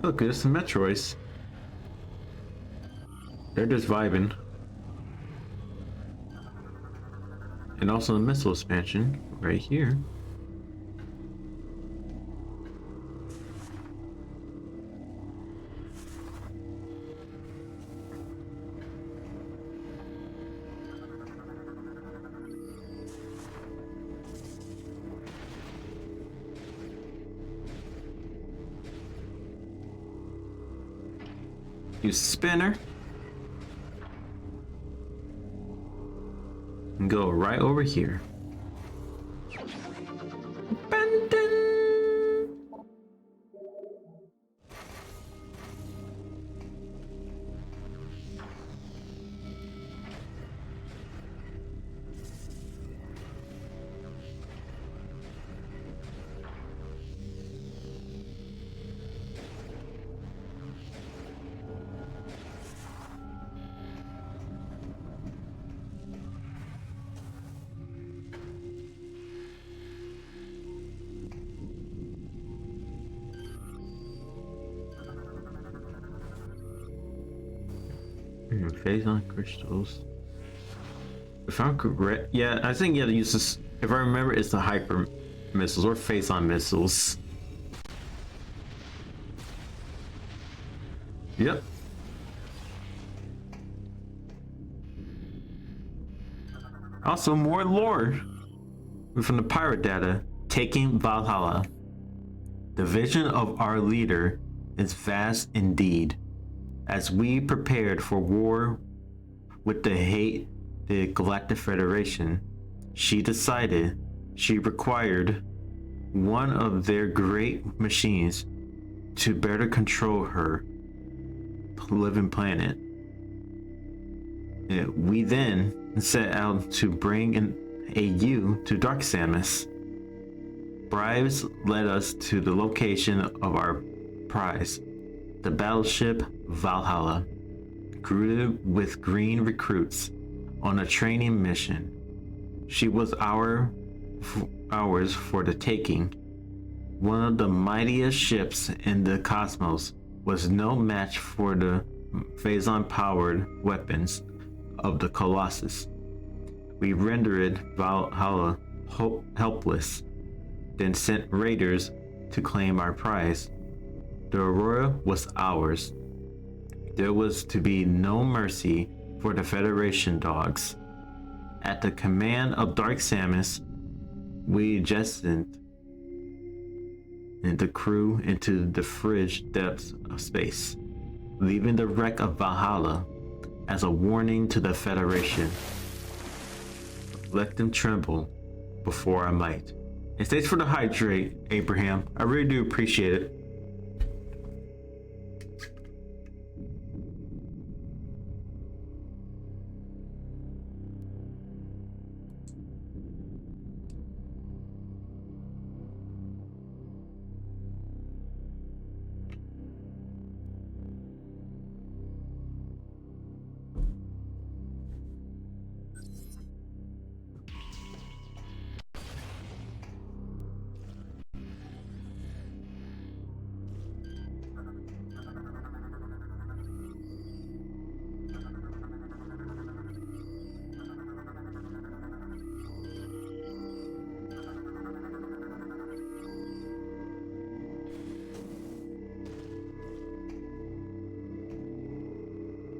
Look, there's some Metroids. They're just vibing. And also the missile expansion right here. Use spinner. And go right over here. Bun, dun. Phase on crystals. If I'm correct, yeah, I think you gotta use this. If I remember, it's the hyper missiles or phase on missiles. Yep. Also, more lore from the pirate data. Taking Valhalla. The vision of our leader is vast indeed. As we prepared for war with the Galactic Federation, she decided she required one of their great machines to better control her living planet. We then set out to bring an AU to Dark Samus. Bribes led us to the location of our prize, the battleship Valhalla, crewed with green recruits on a training mission. She was ours for the taking. One of the mightiest ships in the cosmos was no match for the Phazon-powered weapons of the Colossus. We rendered Valhalla helpless, then sent raiders to claim our prize. The Aurora was ours. There was to be no mercy for the Federation dogs. At the command of Dark Samus, we jettisoned the crew into the frigid depths of space, leaving the wreck of Valhalla as a warning to the Federation. Let them tremble before I might. And thanks for the hydrate, Abraham. I really do appreciate it.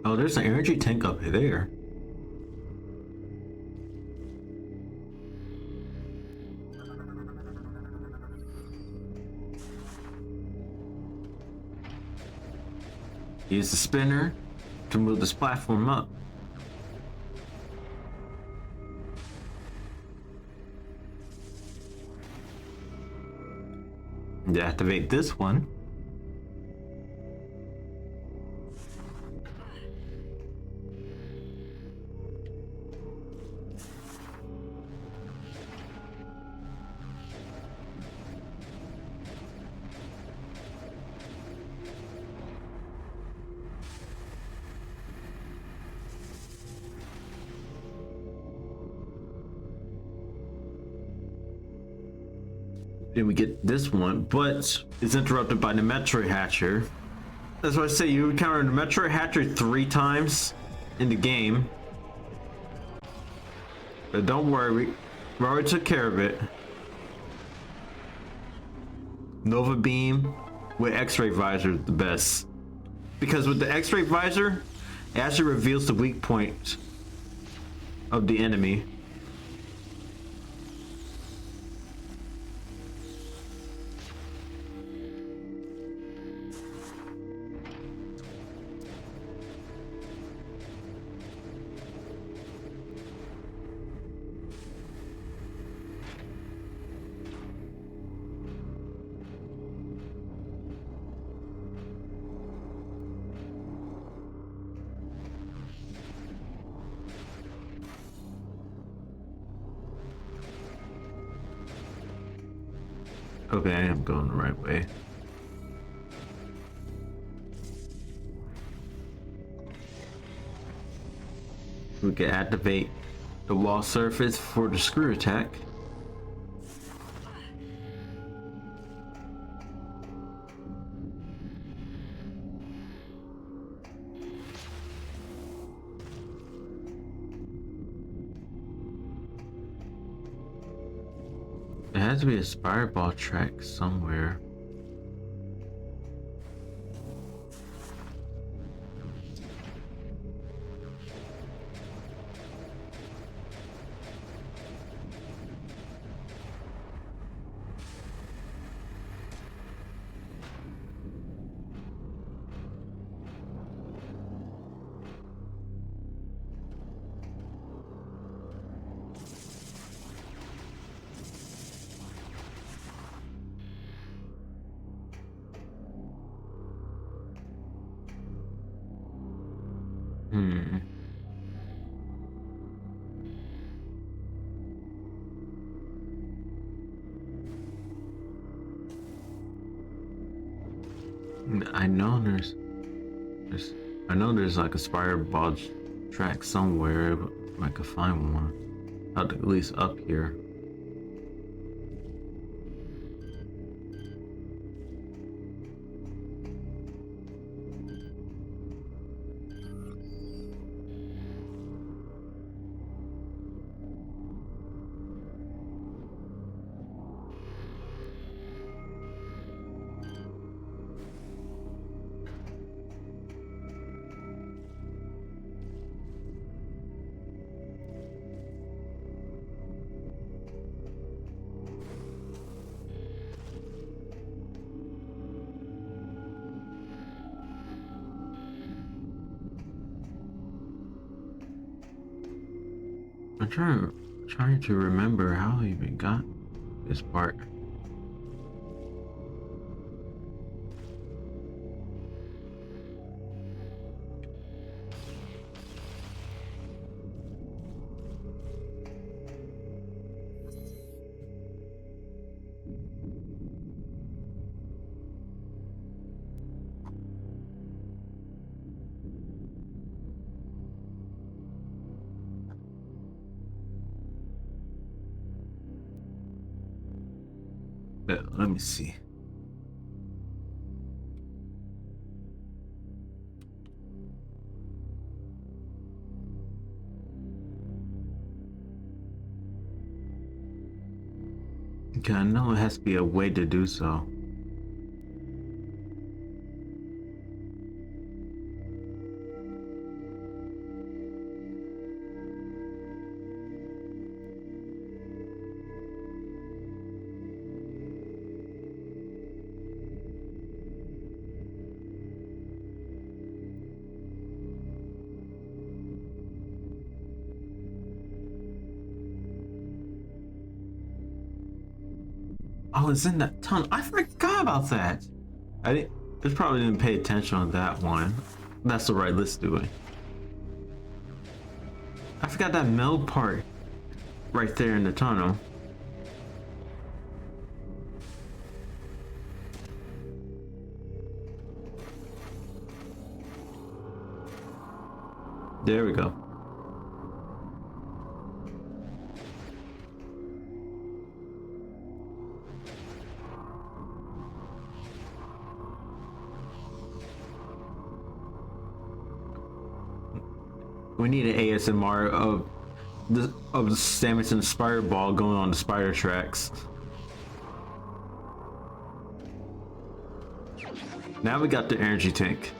Oh, there's an energy tank up there. Use the spinner to move this platform up. Deactivate this one. Then we get this one, but it's interrupted by the Metroid Hatcher. That's why I say you encounter the Metroid Hatcher 3 times in the game. But don't worry, we already took care of it. Nova Beam with X-ray visor is the best. Because with the X-ray visor, it actually reveals the weak point of the enemy. Okay, I am going the right way. We can activate the wall surface for the screw attack. There has to be a fireball track somewhere. I know there's like a fireball track somewhere. If I could find one, at least up here. I'm trying Trying to remember how I even got this part. Let me see. Okay, I know it has to be a way to do so. Oh, it's in that tunnel. I forgot about that. I just probably didn't pay attention on that one. That's all right. Let's do it. I forgot that meld part right there in the tunnel. There we go. We need an ASMR of the Samus and the spider ball going on the spider tracks. Now we got the energy tank.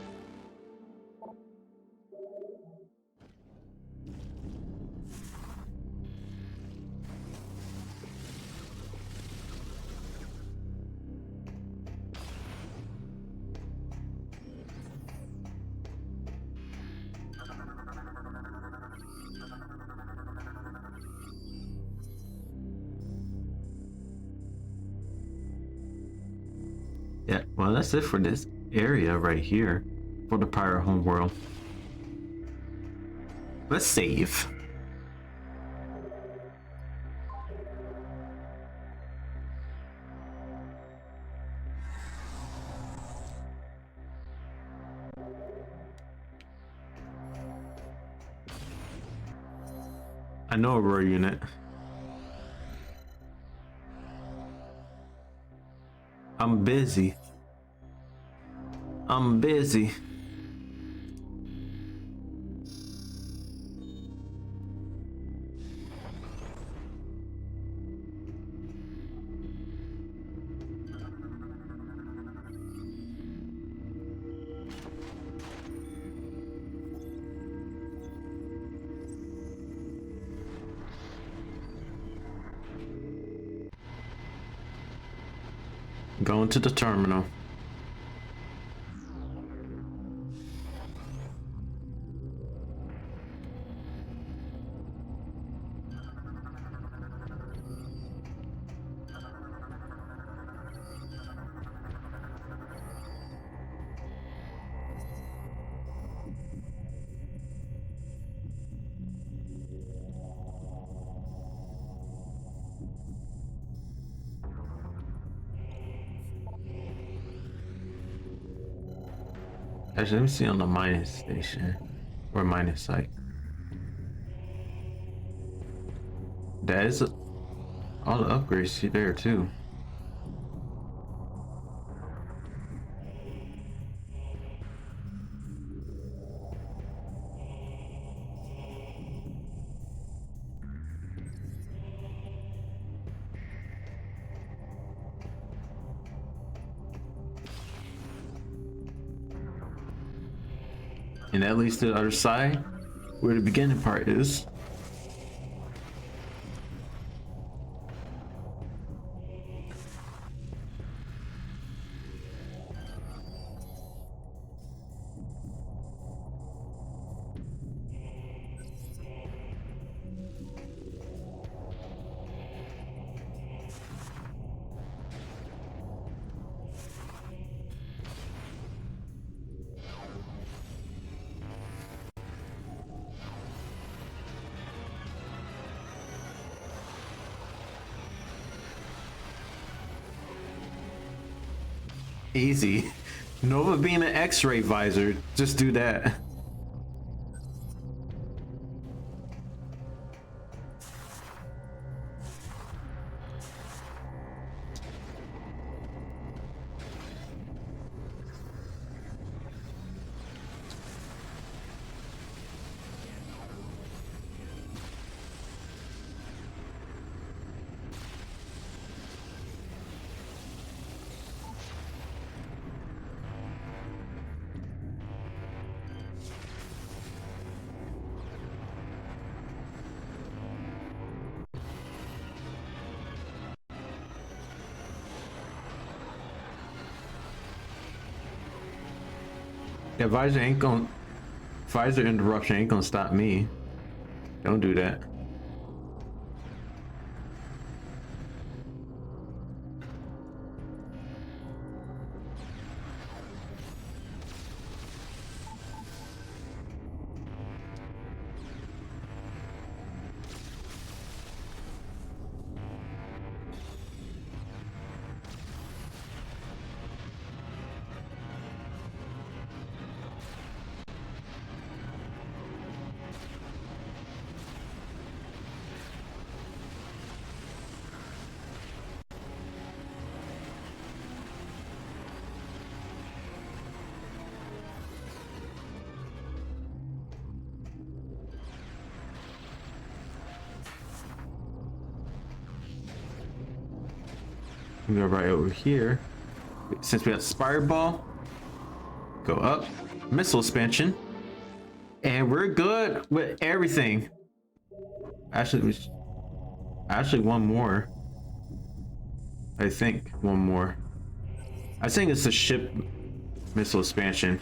Yeah, well, that's it for this area right here for the pirate homeworld. Let's save. I know a rare unit. I'm busy. I'm busy. Going to the terminal. Actually, let me see on the mining station or mining site. That is all the upgrades there too. And that leads to the other side where the beginning part is. Easy. Nova beam and X-ray visor. Just do that. Yeah, visor interruption ain't gonna stop me. Don't do that. We go right over here. Since we got Spire Ball, go up, missile expansion, and we're good with everything. Actually, one more. I think one more. I think it's the ship missile expansion.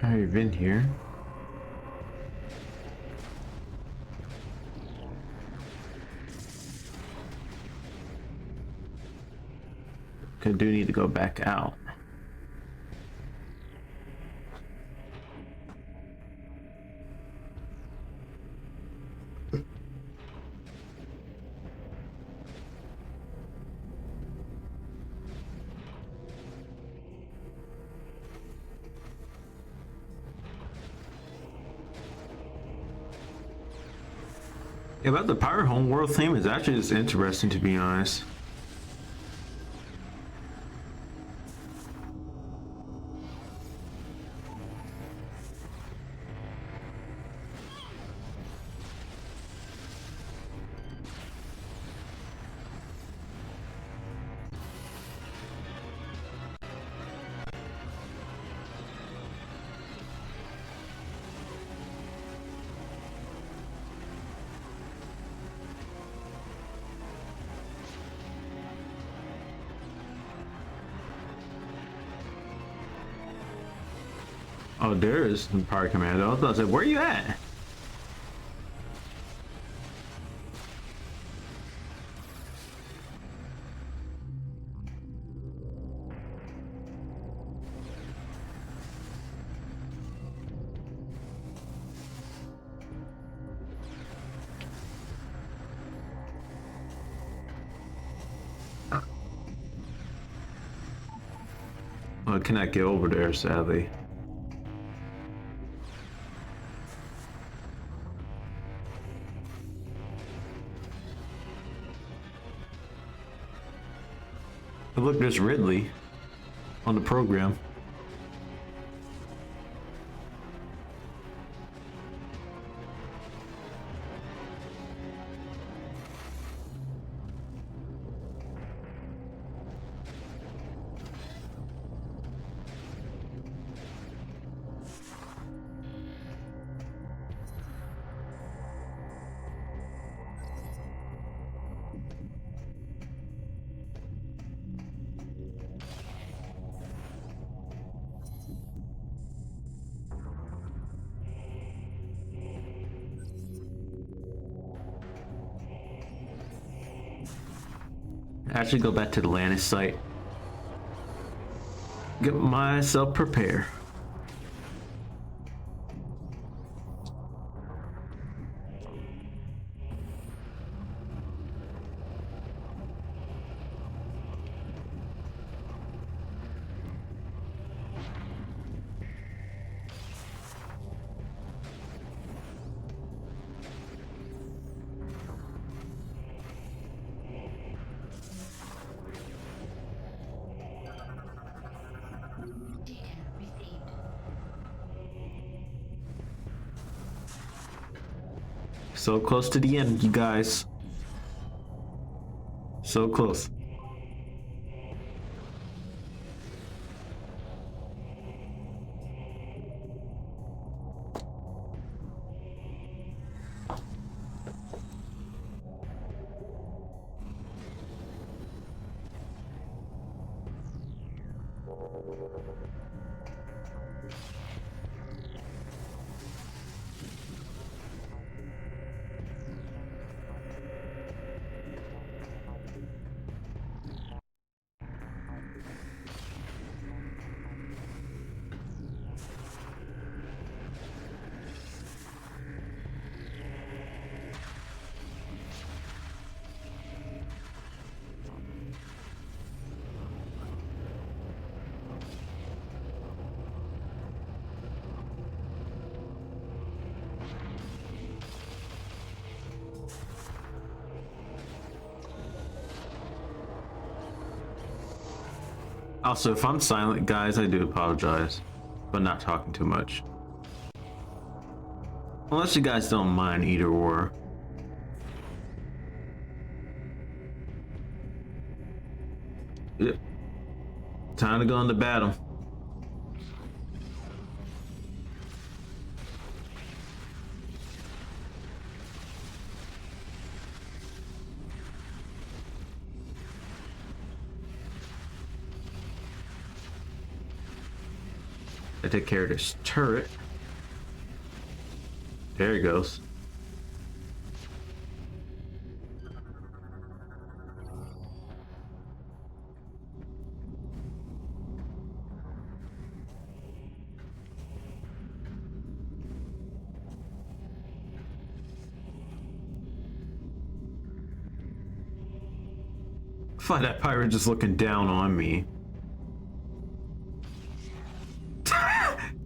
I've been here. I do need to go back out. Yeah, about the Power Home World theme is actually just interesting, to be honest. Oh, there is the Power Commando. I was about to say, where are you at? I cannot get over there, sadly. Oh, look, there's Ridley on the program. Actually, go back to the landing site. Get myself prepared. So close to the end, you guys. So close. Also, if I'm silent, guys, I do apologize, but not talking too much. Unless you guys don't mind either or. Yep. Time to go into battle. I take care of this turret. There he goes. Find that pirate just looking down on me.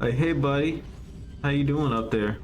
Like, hey buddy, how you doing up there?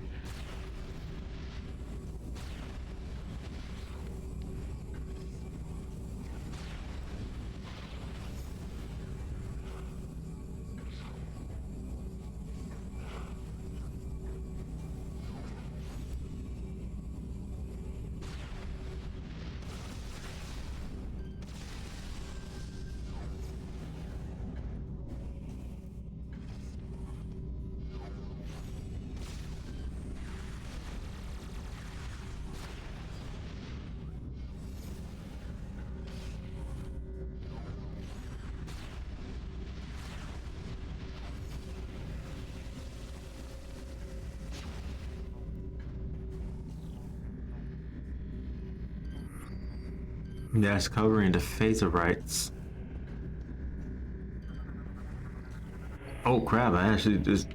That's covering the phaser rights. Oh crap, I actually just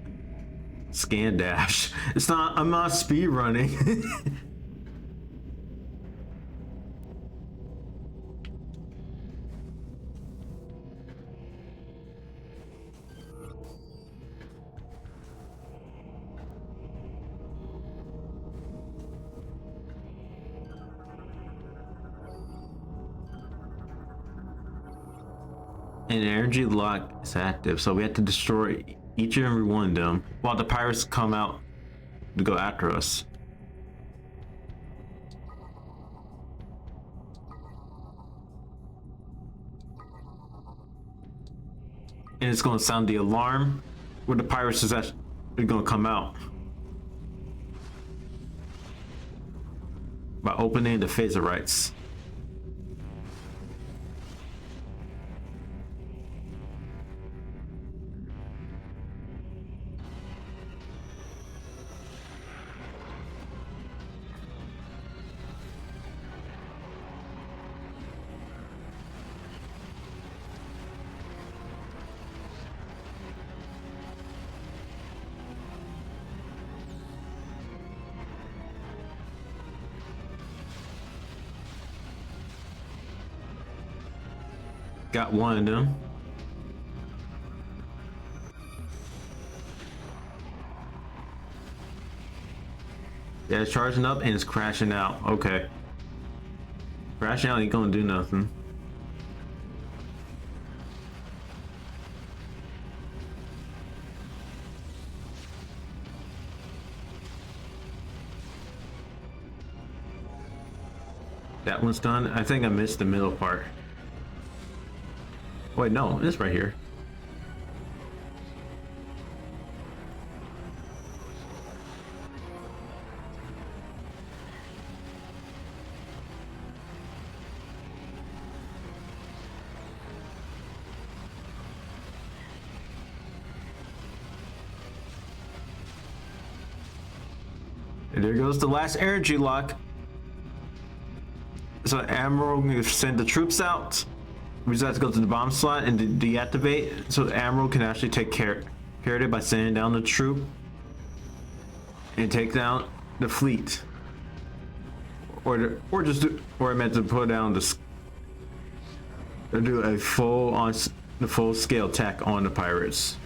scan dash. It's not, I'm not speed running. An energy lock is active, so we have to destroy each and every one of them while the pirates come out to go after us. And it's going to sound the alarm where the pirates is actually going to come out by opening the phaser rights. Got one of them. Yeah, it's charging up and it's crashing out. Okay. Crashing out ain't gonna do nothing. That one's done. I think I missed the middle part. Wait, no, it's right here. And there goes the last energy lock. So Admiral can send the troops out. We just have to go to the bomb slot and deactivate. So the Admiral can actually take care of it by sending down the troop and take down the fleet. Or I meant to put down do a full scale attack on the pirates.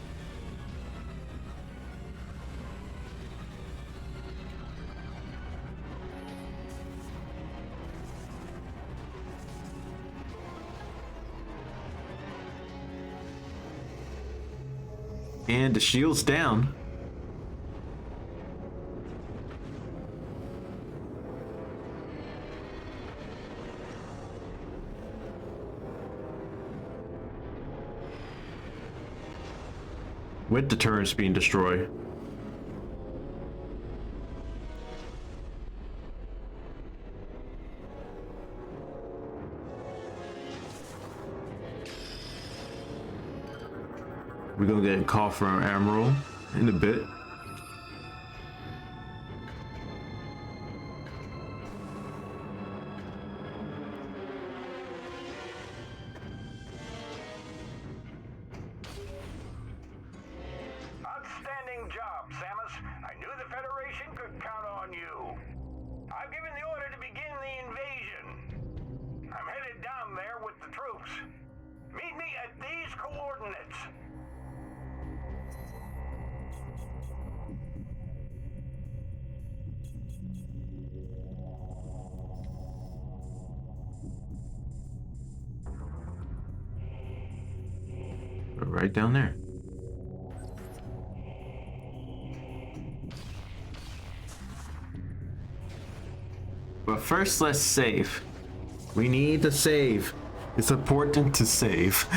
And the shield's down. With the turrets being destroyed. We're gonna get a call from Admiral in a bit. Outstanding job, Samus. I knew the Federation could count on you. I've given the order to begin the invasion. I'm headed down there with the troops. Meet me at these coordinates. Right down there. But first, let's save. We need to save. It's important to save.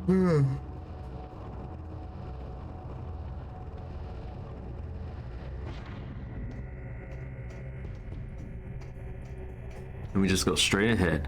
And we just go straight ahead.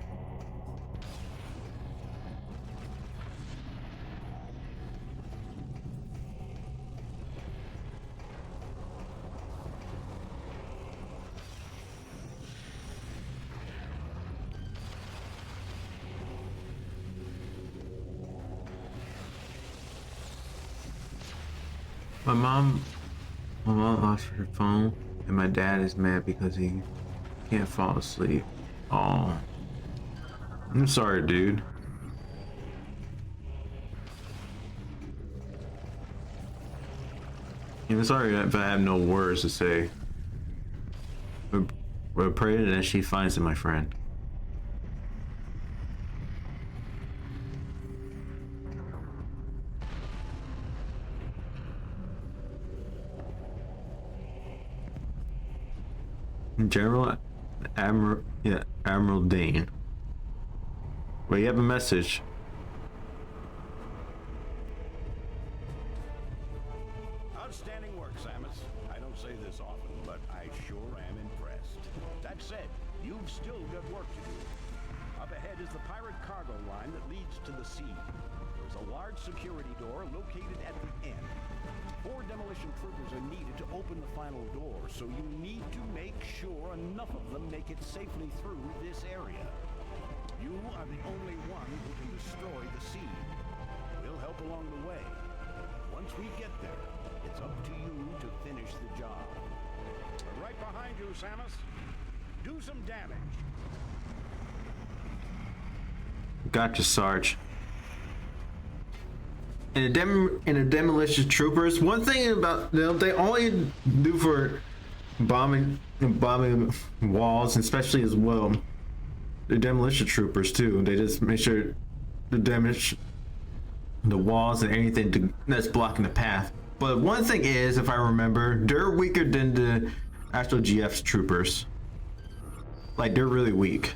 My mom lost her phone, and my dad is mad because he can't fall asleep. Oh, I'm sorry, dude. I'm sorry if I have no words to say. We're praying that she finds it, my friend. Admiral Dane. Well, you have a message. Outstanding work, Samus. I don't say this often, but I sure am impressed. That said, you've still got work to do. Up ahead is the pirate cargo line that leads to the sea. There's a large security door located at the end. 4 demolition troopers are needed to open the final door, so you need to make sure enough of them make it safely through this area. You are the only one who can destroy the seed. We'll help along the way. Once we get there, it's up to you to finish the job. We're right behind you, Samus. Do some damage. Gotcha, Sarge. And the demolition troopers. One thing about them, they only do for bombing walls, especially as well. The demolition troopers too. They just make sure to damage the walls and anything that's blocking the path. But one thing is, if I remember, they're weaker than the actual GF's troopers. Like, they're really weak.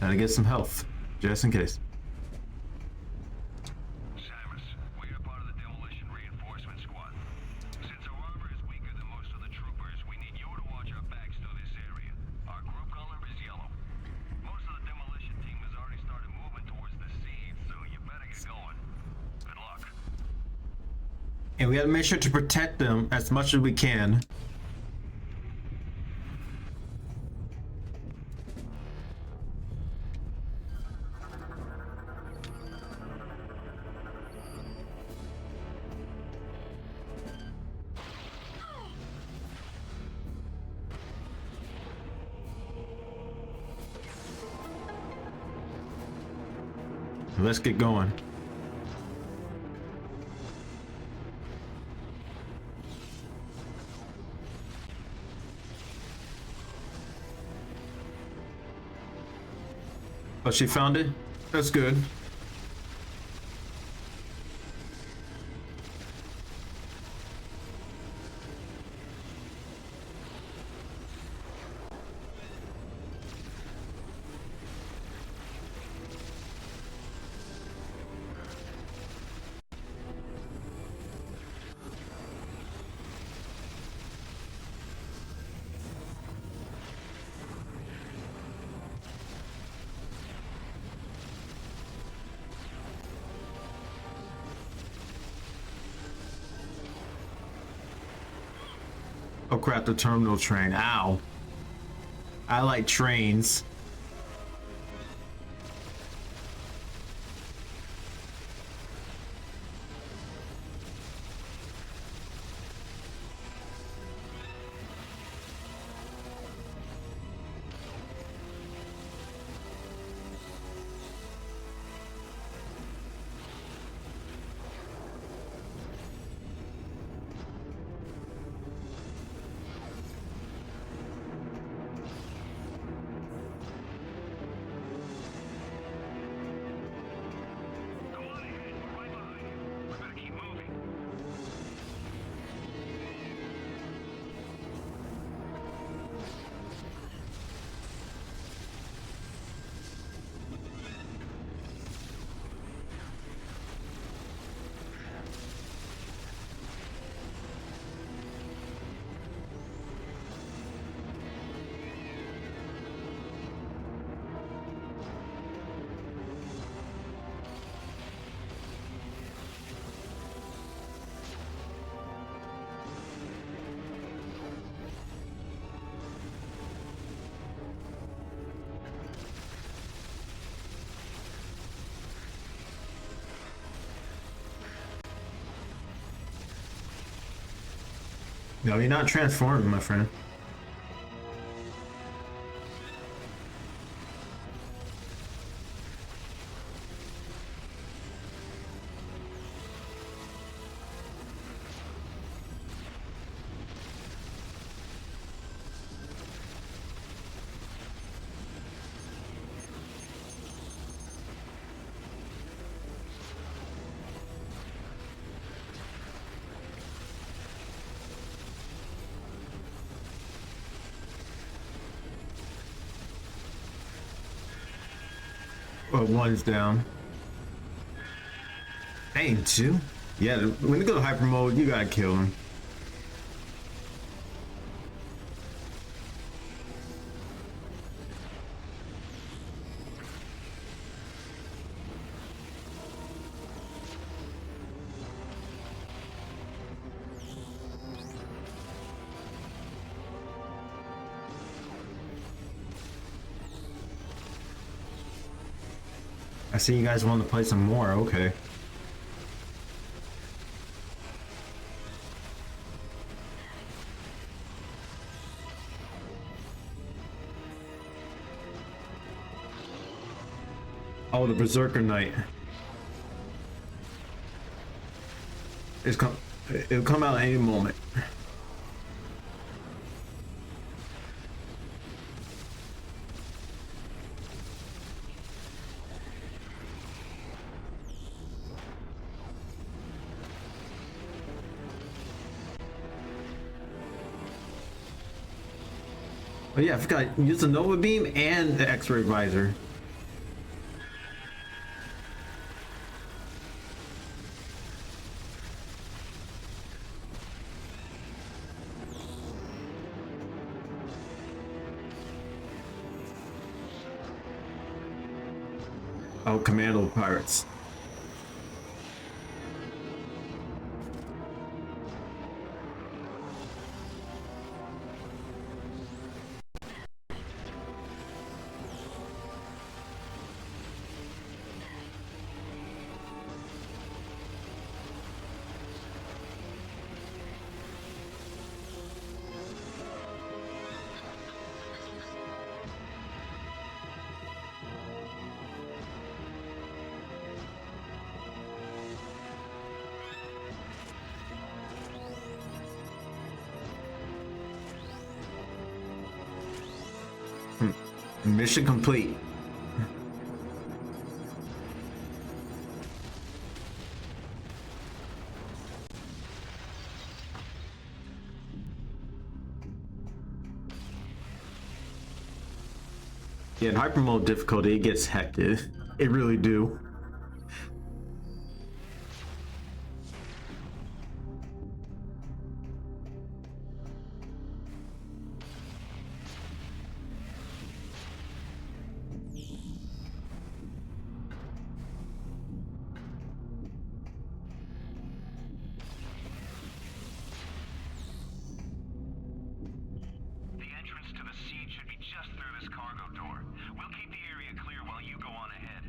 Gotta get some health, just in case. Samus, we are part of the demolition reinforcement squad. Since our armor is weaker than most of the troopers, we need you to watch our backs through this area. Our group color is yellow. Most of the demolition team has already started moving towards the seed, so you better get going. Good luck. And we gotta make sure to protect them as much as we can. Let's get going. Oh, she found it? That's good. Oh crap, the terminal train. Ow. I like trains. No, you're not transformed, my friend. Well, one's down. Dang, two? Yeah, when you go to hyper mode, you gotta kill him. I see you guys want to play some more, okay. Oh, the Berserker Knight. It'll come out at any moment. Oh yeah, I forgot. Use the Nova Beam and the X-ray visor. Oh, Commando Pirates. Mission complete. Yeah, in hyper mode difficulty, it gets hectic. It really do. The entrance to the seed should be just through this cargo door. We'll keep the area clear while you go on ahead.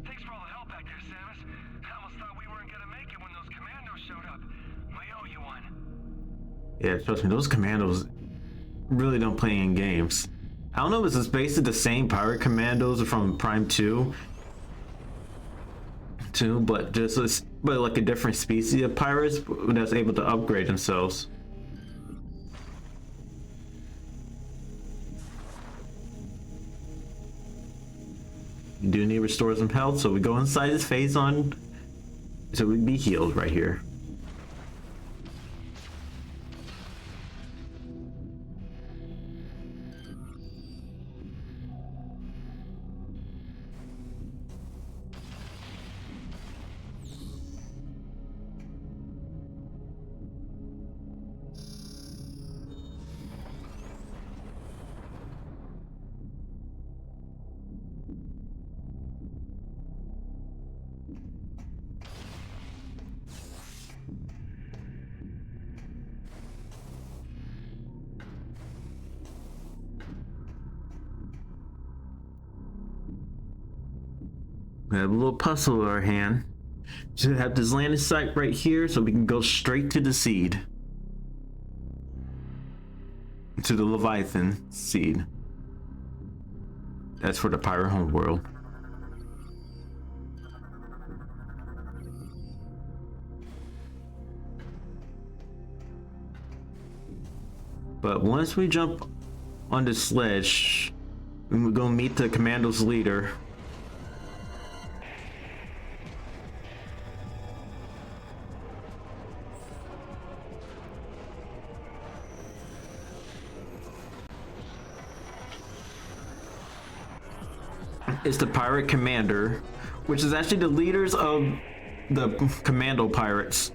Thanks for all the help back there, Samus. I almost thought we weren't gonna make it when those commandos showed up. We owe you one. Yeah, trust me, those commandos really don't play in games. I don't know if it's basically the same pirate commandos from Prime 2, but but like a different species of pirates that's able to upgrade themselves. You do need to restore some health, so we go inside this phase on, so we'd be healed right here. We have a little puzzle in our hand. Should have this landing site right here so we can go straight to the seed. To the Leviathan seed. That's for the pirate homeworld. But once we jump on the sledge, we're gonna meet the commando's leader. It's the pirate commander, which is actually the leaders of the commando pirates.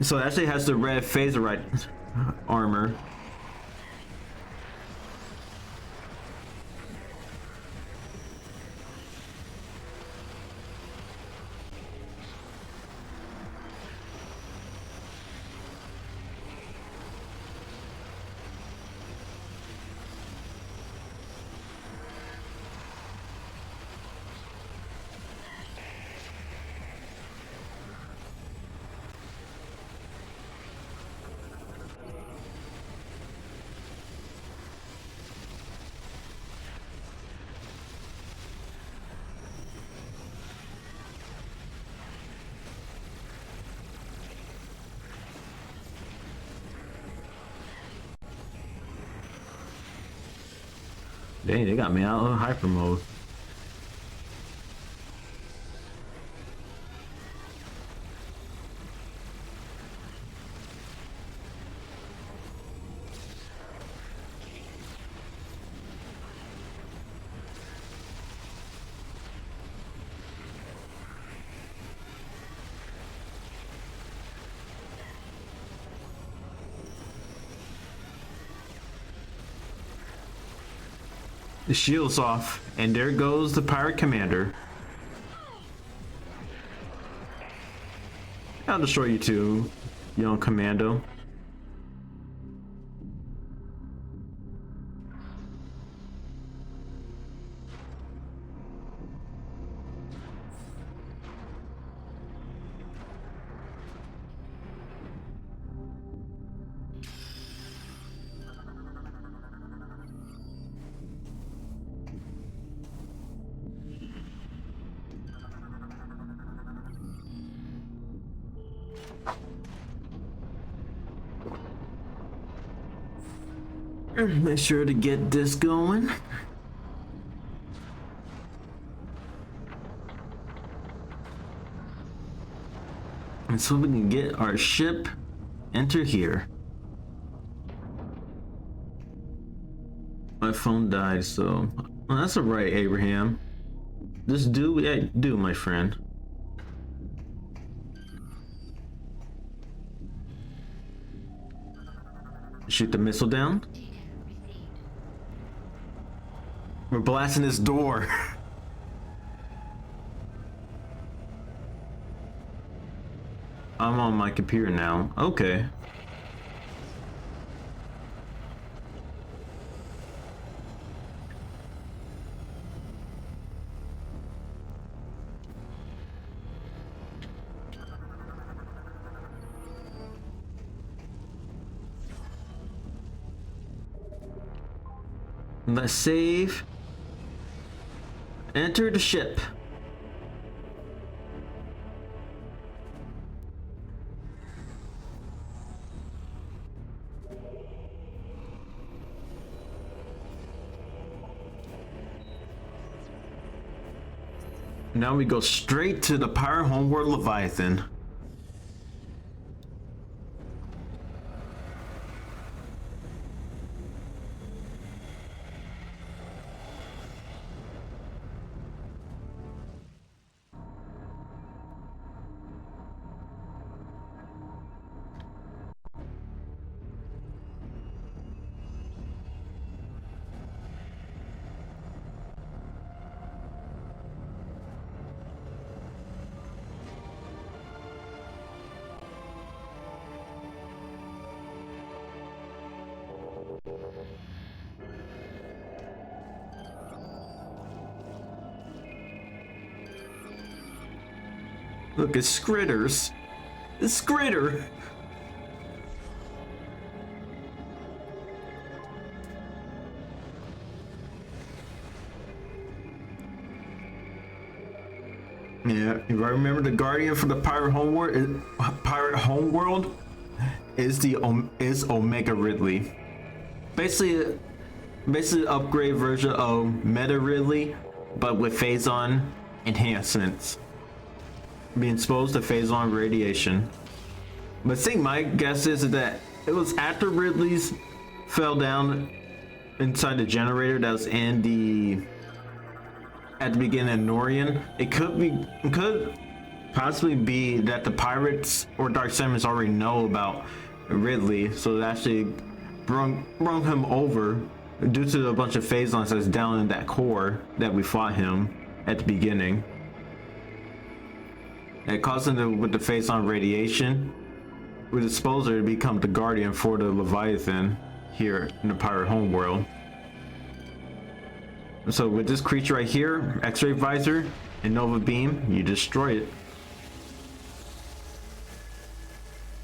So it actually has the red phaserite armor. Dang, they got me out of hyper mode. The shield's off, and there goes the pirate commander. I'll destroy you too, young commando. Make sure to get this going. And so we can get our ship enter here. My phone died, so well, that's alright, Abraham. Just do what I do, my friend. Shoot the missile down. We're blasting this door. I'm on my computer now. Okay. Let's save. Enter the ship. Now we go straight to the pirate homeworld Leviathan. Look, it's Skritters. It's Skritter. Yeah, if I remember, the guardian for the pirate homeworld is Omega Ridley. Basically upgrade version of Meta Ridley, but with phazon enhancements. Being exposed to phazon radiation. But I think my guess is that it was after Ridley's fell down inside the generator that was in at the beginning of Norian. It could possibly be that the pirates or Dark Samus already know about Ridley, so they actually brung him over due to a bunch of phazons that's down in that core that we fought him at the beginning. It caused him with the phazon radiation, with exposure to become the guardian for the Leviathan here in the pirate homeworld. So with this creature right here, X-ray visor and Nova beam, you destroy it.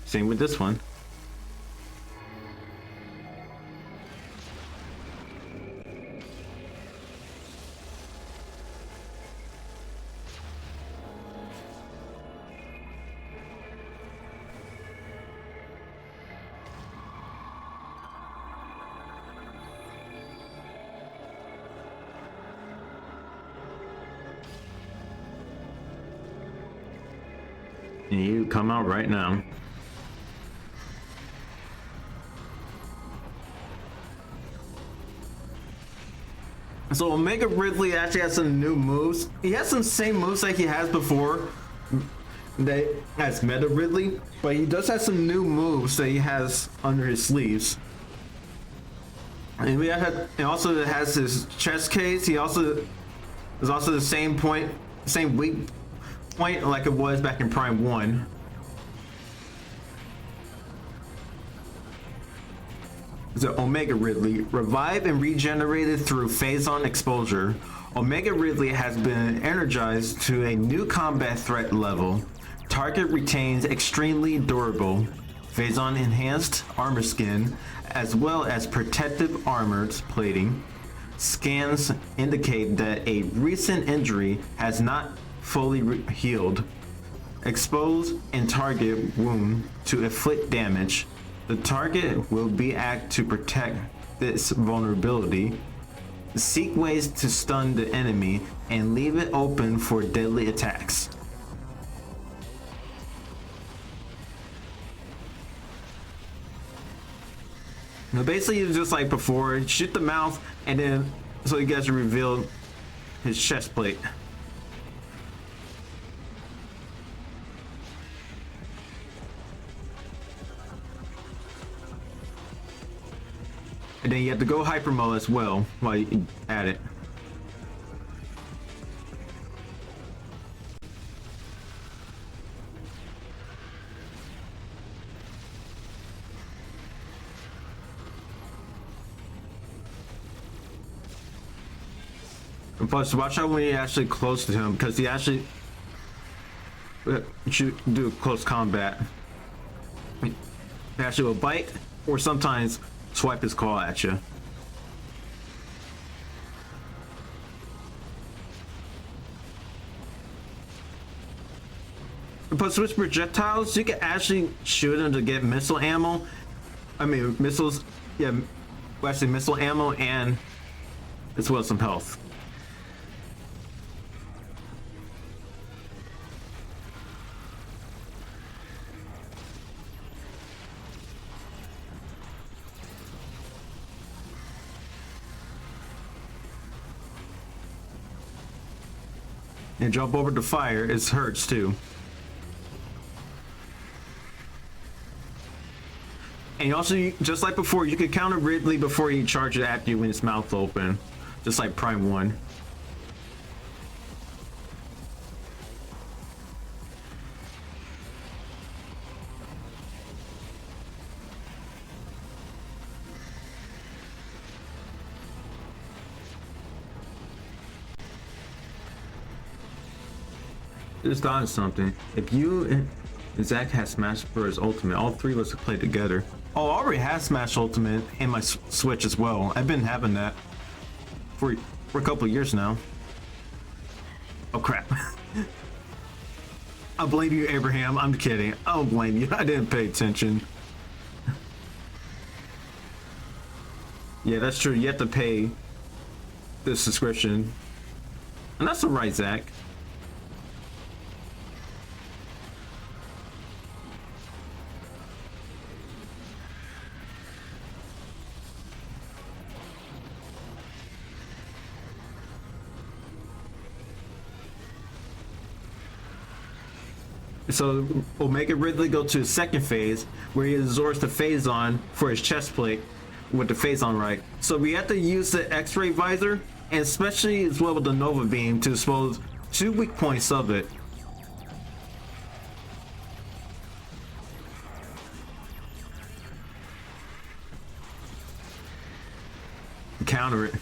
Same with this one. And you come out right now. So Omega Ridley actually has some new moves. He has some same moves like he has before, as Meta Ridley, but he does have some new moves that he has under his sleeves. And and also it has his chest case. He also is also the same weak point like it was back in Prime 1. So Omega Ridley, revived and regenerated through phazon exposure. Omega Ridley has been energized to a new combat threat level. Target retains extremely durable phazon enhanced armor skin, as well as protective armored plating. Scans indicate that a recent injury has not fully healed. Expose and target wound to inflict damage. The target will be act to protect this vulnerability. Seek ways to stun the enemy and leave it open for deadly attacks. Now basically it's just like before, shoot the mouth and then so you guys reveal his chest plate. And then you have to go hyper mode as well while you at it. And plus, watch out when you're actually close to him, because he actually should do close combat. He actually will bite, or sometimes swipe his claw at you. But with projectiles, you can actually shoot them to get missile ammo. I mean, missiles, yeah, well, actually missile ammo and as well as some health. And jump over the fire, it hurts too. And also, just like before, you could counter Ridley before he charges at you when his mouth open, just like Prime 1. Just thought of something. If you and Zach had Smash Bros. Ultimate, all three of us could play together. Oh, I already have Smash Ultimate in my Switch as well. I've been having that for a couple of years now. Oh crap. I blame you, Abraham. I'm kidding. I don't blame you. I didn't pay attention. Yeah, that's true. You have to pay the subscription. And that's alright, Zach. So Omega Ridley go to his second phase, where he absorbs the Phazon for his chest plate with the Phazon right. So we have to use the X-ray visor, and especially as well with the Nova Beam, to expose 2 weak points of it. Counter it.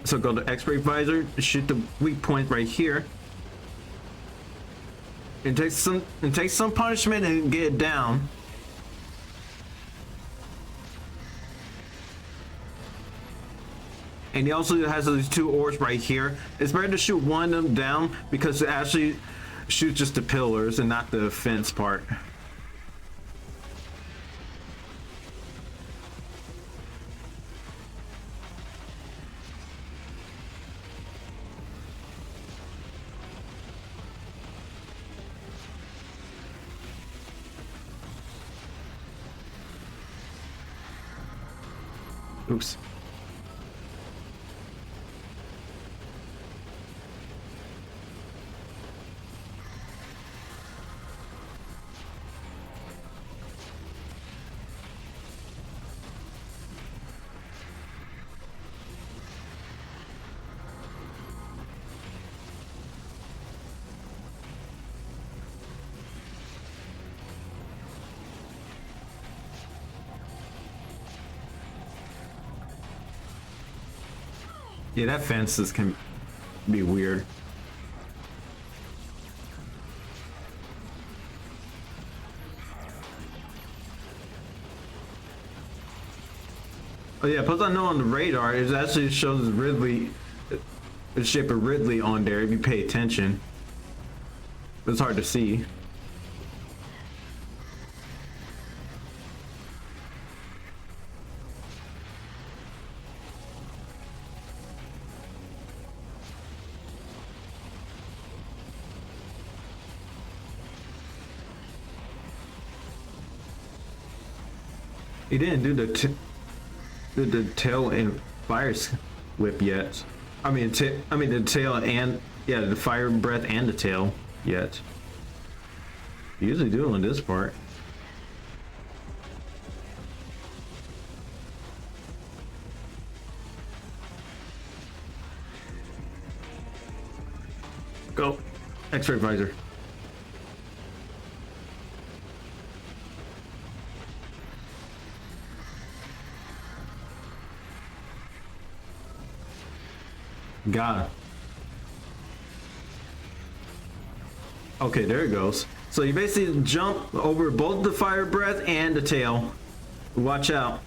Go to X-ray visor, shoot the weak point right here, and take some punishment and get it down. And he also has these 2 orbs right here. It's better to shoot one of them down because it actually shoots just the pillars and not the fence part. Oops. Yeah, that fences can be weird. Oh yeah, plus I know on the radar it actually shows Ridley, the shape of Ridley on there if you pay attention. It's hard to see. He didn't do the tail and fire whip yet. I mean the tail and yeah, the fire breath and the tail yet. You usually do it on this part. Go, X-ray visor. Got it. Okay, there it goes. So you basically jump over both the fire breath and the tail. Watch out.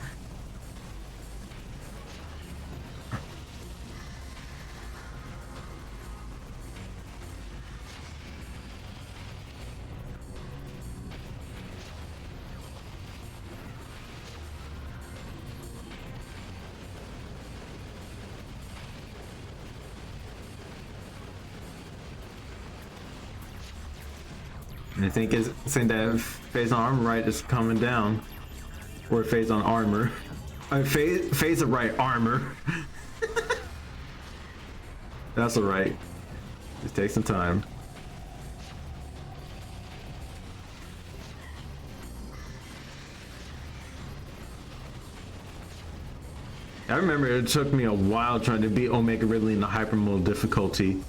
And I think it's saying that phase on armor right is coming down. Or phase on armor. Phase of right armor. That's alright. Just take some time. I remember it took me a while trying to beat Omega Ridley in the hyper mode difficulty.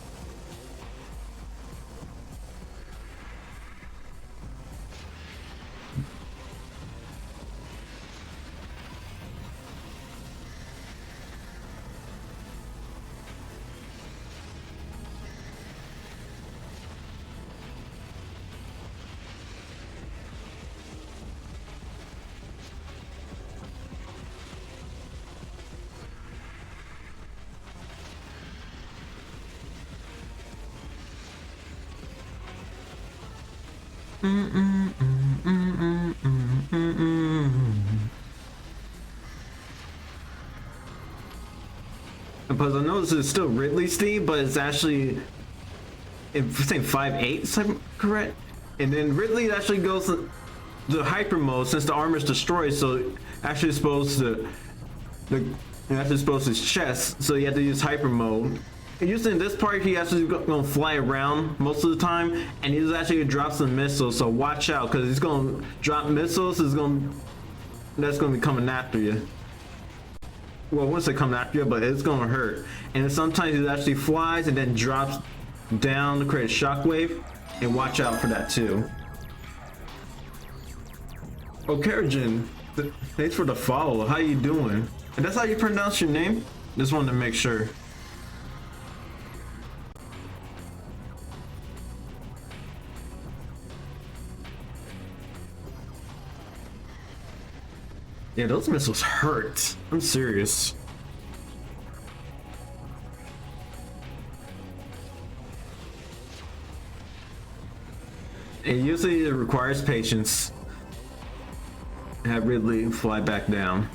Because I know this is still Ridley's theme, but it's actually it's saying 5.8, if I'm correct. And then Ridley actually goes to the hyper mode since the armor is destroyed, so actually exposed to his chest, so you have to use hyper mode. And usually in this part, he actually gonna fly around most of the time, and he's actually drops some missiles. So watch out, because he's gonna drop missiles. That's gonna be coming after you. Well, once they come after you, but it's gonna hurt. And then sometimes he actually flies and then drops down to create a shockwave, and watch out for that too. Oh, Kerrigan, thanks for the follow. How you doing? And that's how you pronounce your name? Just wanted to make sure. Yeah, those missiles hurt. I'm serious. And usually it requires patience. Have Ridley fly back down.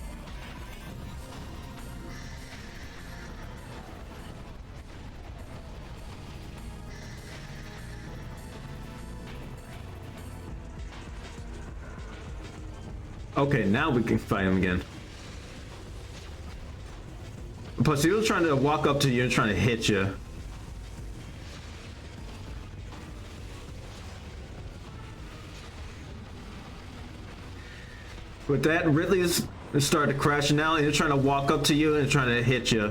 Okay, now we can fight him again. Plus, he was trying to walk up to you and trying to hit you. With that, Ridley is started crashing out, and he's trying to walk up to you and trying to hit you.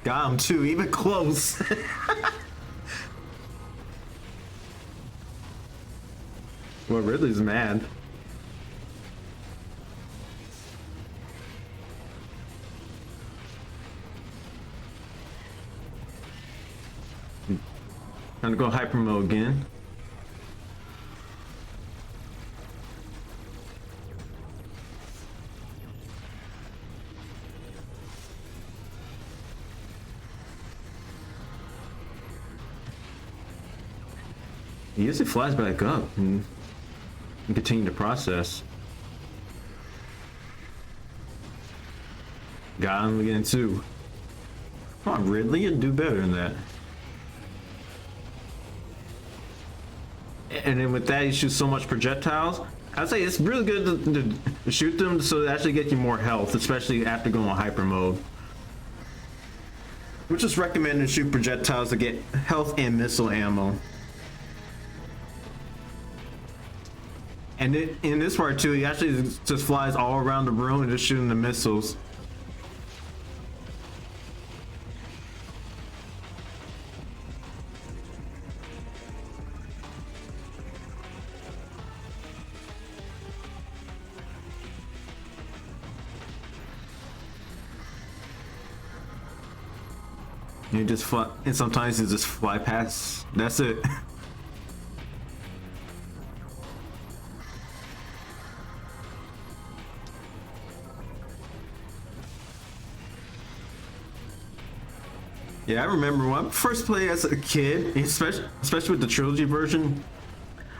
Got him too, even close. Well, Ridley's mad. Time to go hyper mode again. He usually flies back up and continue the process. Got him again too. Come on, Ridley, you do better than that. And then with that, you shoot so much projectiles. I'd say it's really good to shoot them so they actually get you more health, especially after going hyper mode. Which is recommended to shoot projectiles to get health and missile ammo. And in this part too, he actually just flies all around the room and just shooting the missiles. You just fly, and sometimes you just fly past. That's it. Yeah, I remember when I first played as a kid, especially with the trilogy version.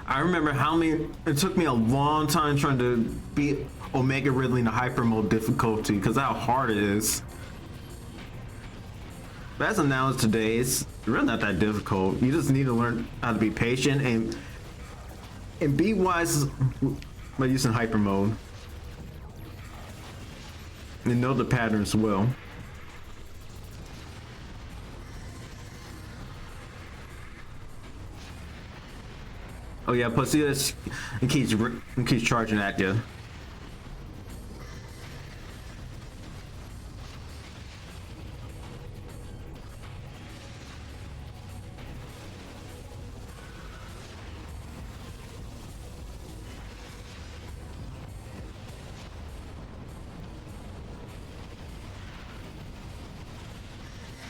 I remember it took me a long time trying to beat Omega Ridley in the hyper mode difficulty because how hard it is. But as of now, today, it's really not that difficult. You just need to learn how to be patient and be wise by using hyper mode. And know the patterns well. Oh yeah, plus it keeps charging at you.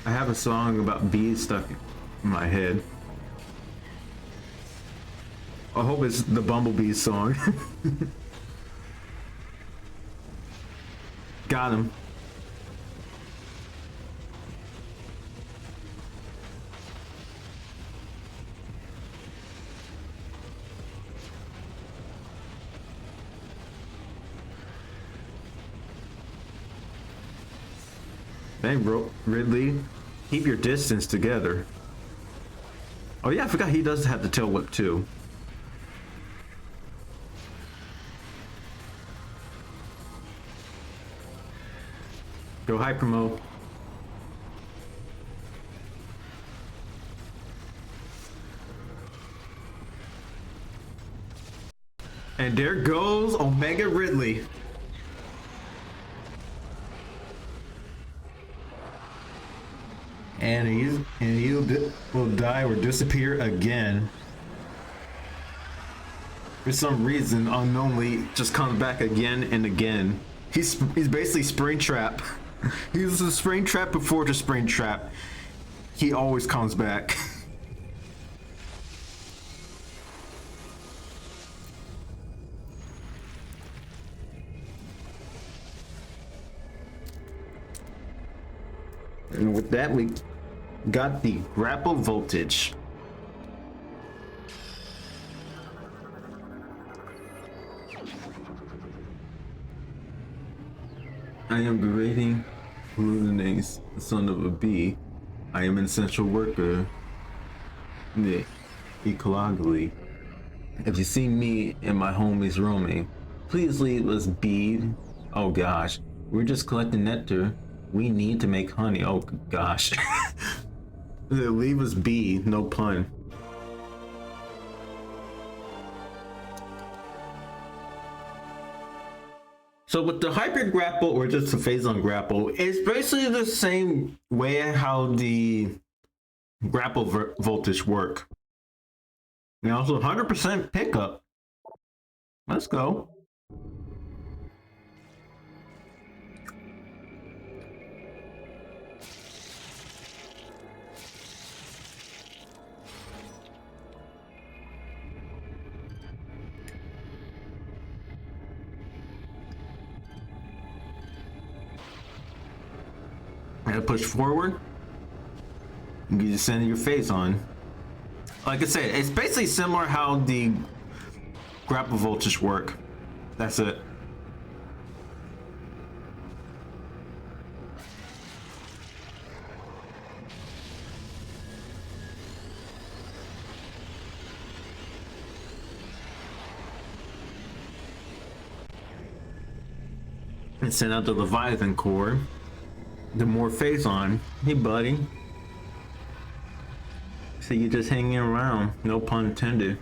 I have a song about bees stuck in my head. I hope it's the Bumblebee song. Got him. Dang, bro, Ridley, keep your distance together. Oh yeah, I forgot he does have the tail whip too. Go hyper mode. And there goes Omega Ridley. And he will die or disappear again. For some reason, unknowingly, just comes back again and again. He's basically Springtrap. He's a Springtrap before the Springtrap. He always comes back. And with that, we got the grapple voltage. I am berating hallucinates, the son of a bee. I am an essential worker. The ecologically. If you see me and my homies roaming, please leave us be. Oh gosh, we're just collecting nectar. We need to make honey. Oh gosh. Leave us be, no pun. So with the hyper grapple or just the phase on grapple, it's basically the same way how the grapple voltage work. And also 100% pickup. Let's go. And push forward. You just send your face on. Like I said, it's basically similar how the grapple voltage work. That's it. And send out the Leviathan core. The more face on. Hey buddy. So you're just hanging around, no pun intended.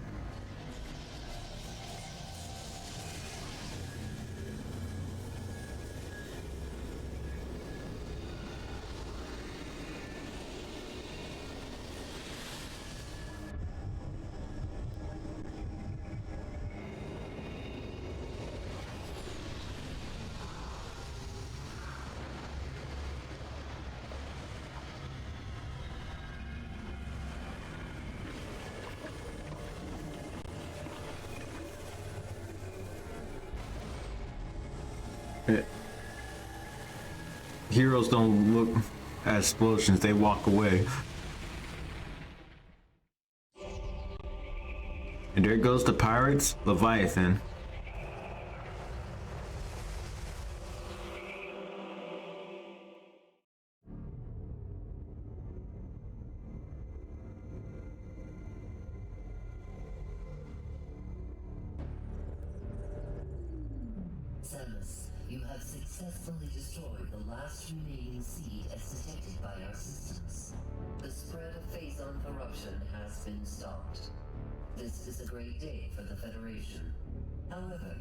Heroes don't look at explosions, they walk away. And there goes the pirates, Leviathan. Samus, you have successfully destroyed the last remaining seed as detected by our systems. The spread of phazon corruption has been stopped. This is a great day for the Federation. However,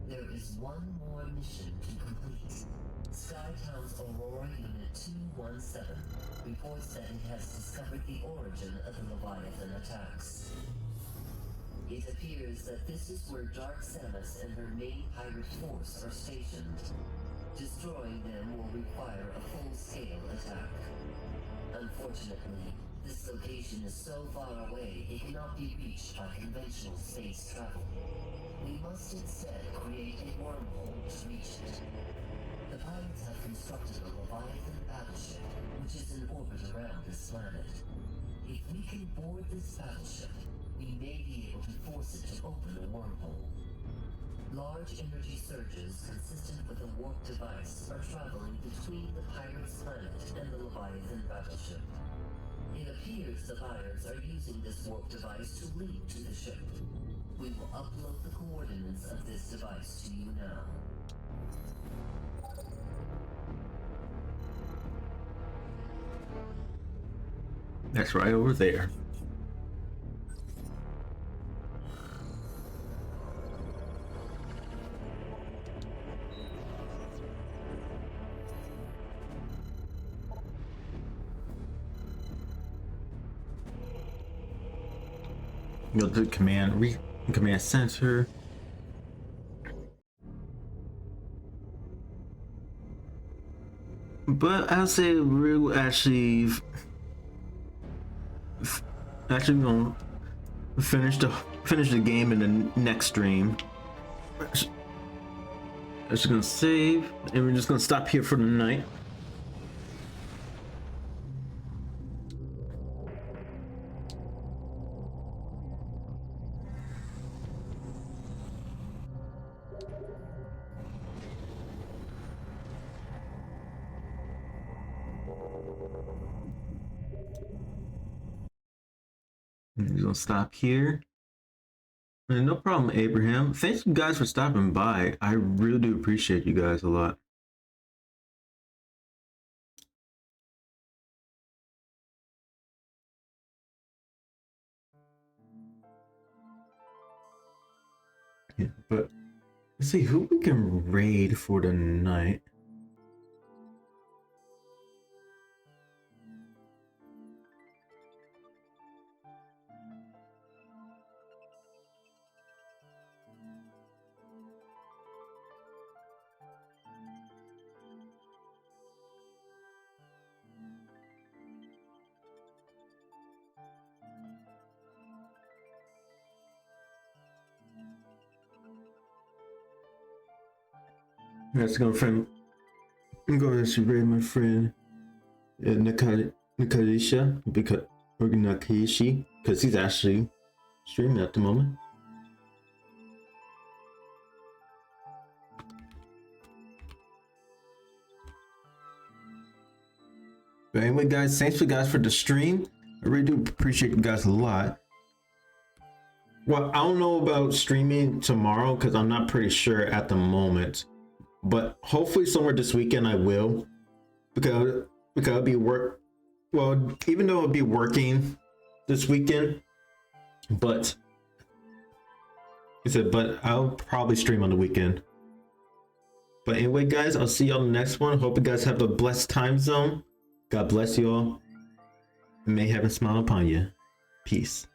there is one more mission to complete. Skytown's Aurora Unit 217 reports that it has discovered the origin of the Leviathan attacks. It appears that this is where Dark Samus and her main pirate force are stationed. Destroying them will require a full-scale attack. Unfortunately, the This location is so far away it cannot be reached by conventional space travel. We must instead create a wormhole to reach it. The pilots have constructed a Leviathan battleship, which is in orbit around this planet. If we can board this battleship, we may be able to force it to open a wormhole. Large energy surges consistent with a warp device are traveling between the pirate's planet and the Leviathan battleship. It appears the pirates are using this warp device to leap to the ship. We will upload the coordinates of this device to you now. That's right over there. Go to command center. But I'll say we're actually gonna finish the game in the next stream. I'm just gonna save, and we're just gonna stop here for the night. We're gonna stop here. And no problem, Abraham. Thanks you guys for stopping by. I really do appreciate you guys a lot. Yeah, but let's see who we can raid for the night. That's going friend. I'm going to raid my friend Nakalisha because Nakishi because he's actually streaming at the moment. But anyway, guys, thanks for the stream. I really do appreciate you guys a lot. Well, I don't know about streaming tomorrow because I'm not pretty sure at the moment. But hopefully somewhere this weekend I will, because I'll be even though I'll be working this weekend, but I'll probably stream on the weekend. But anyway, guys, I'll see y'all in the next one. Hope you guys have a blessed time zone. God bless you all. May heaven smile upon you. Peace.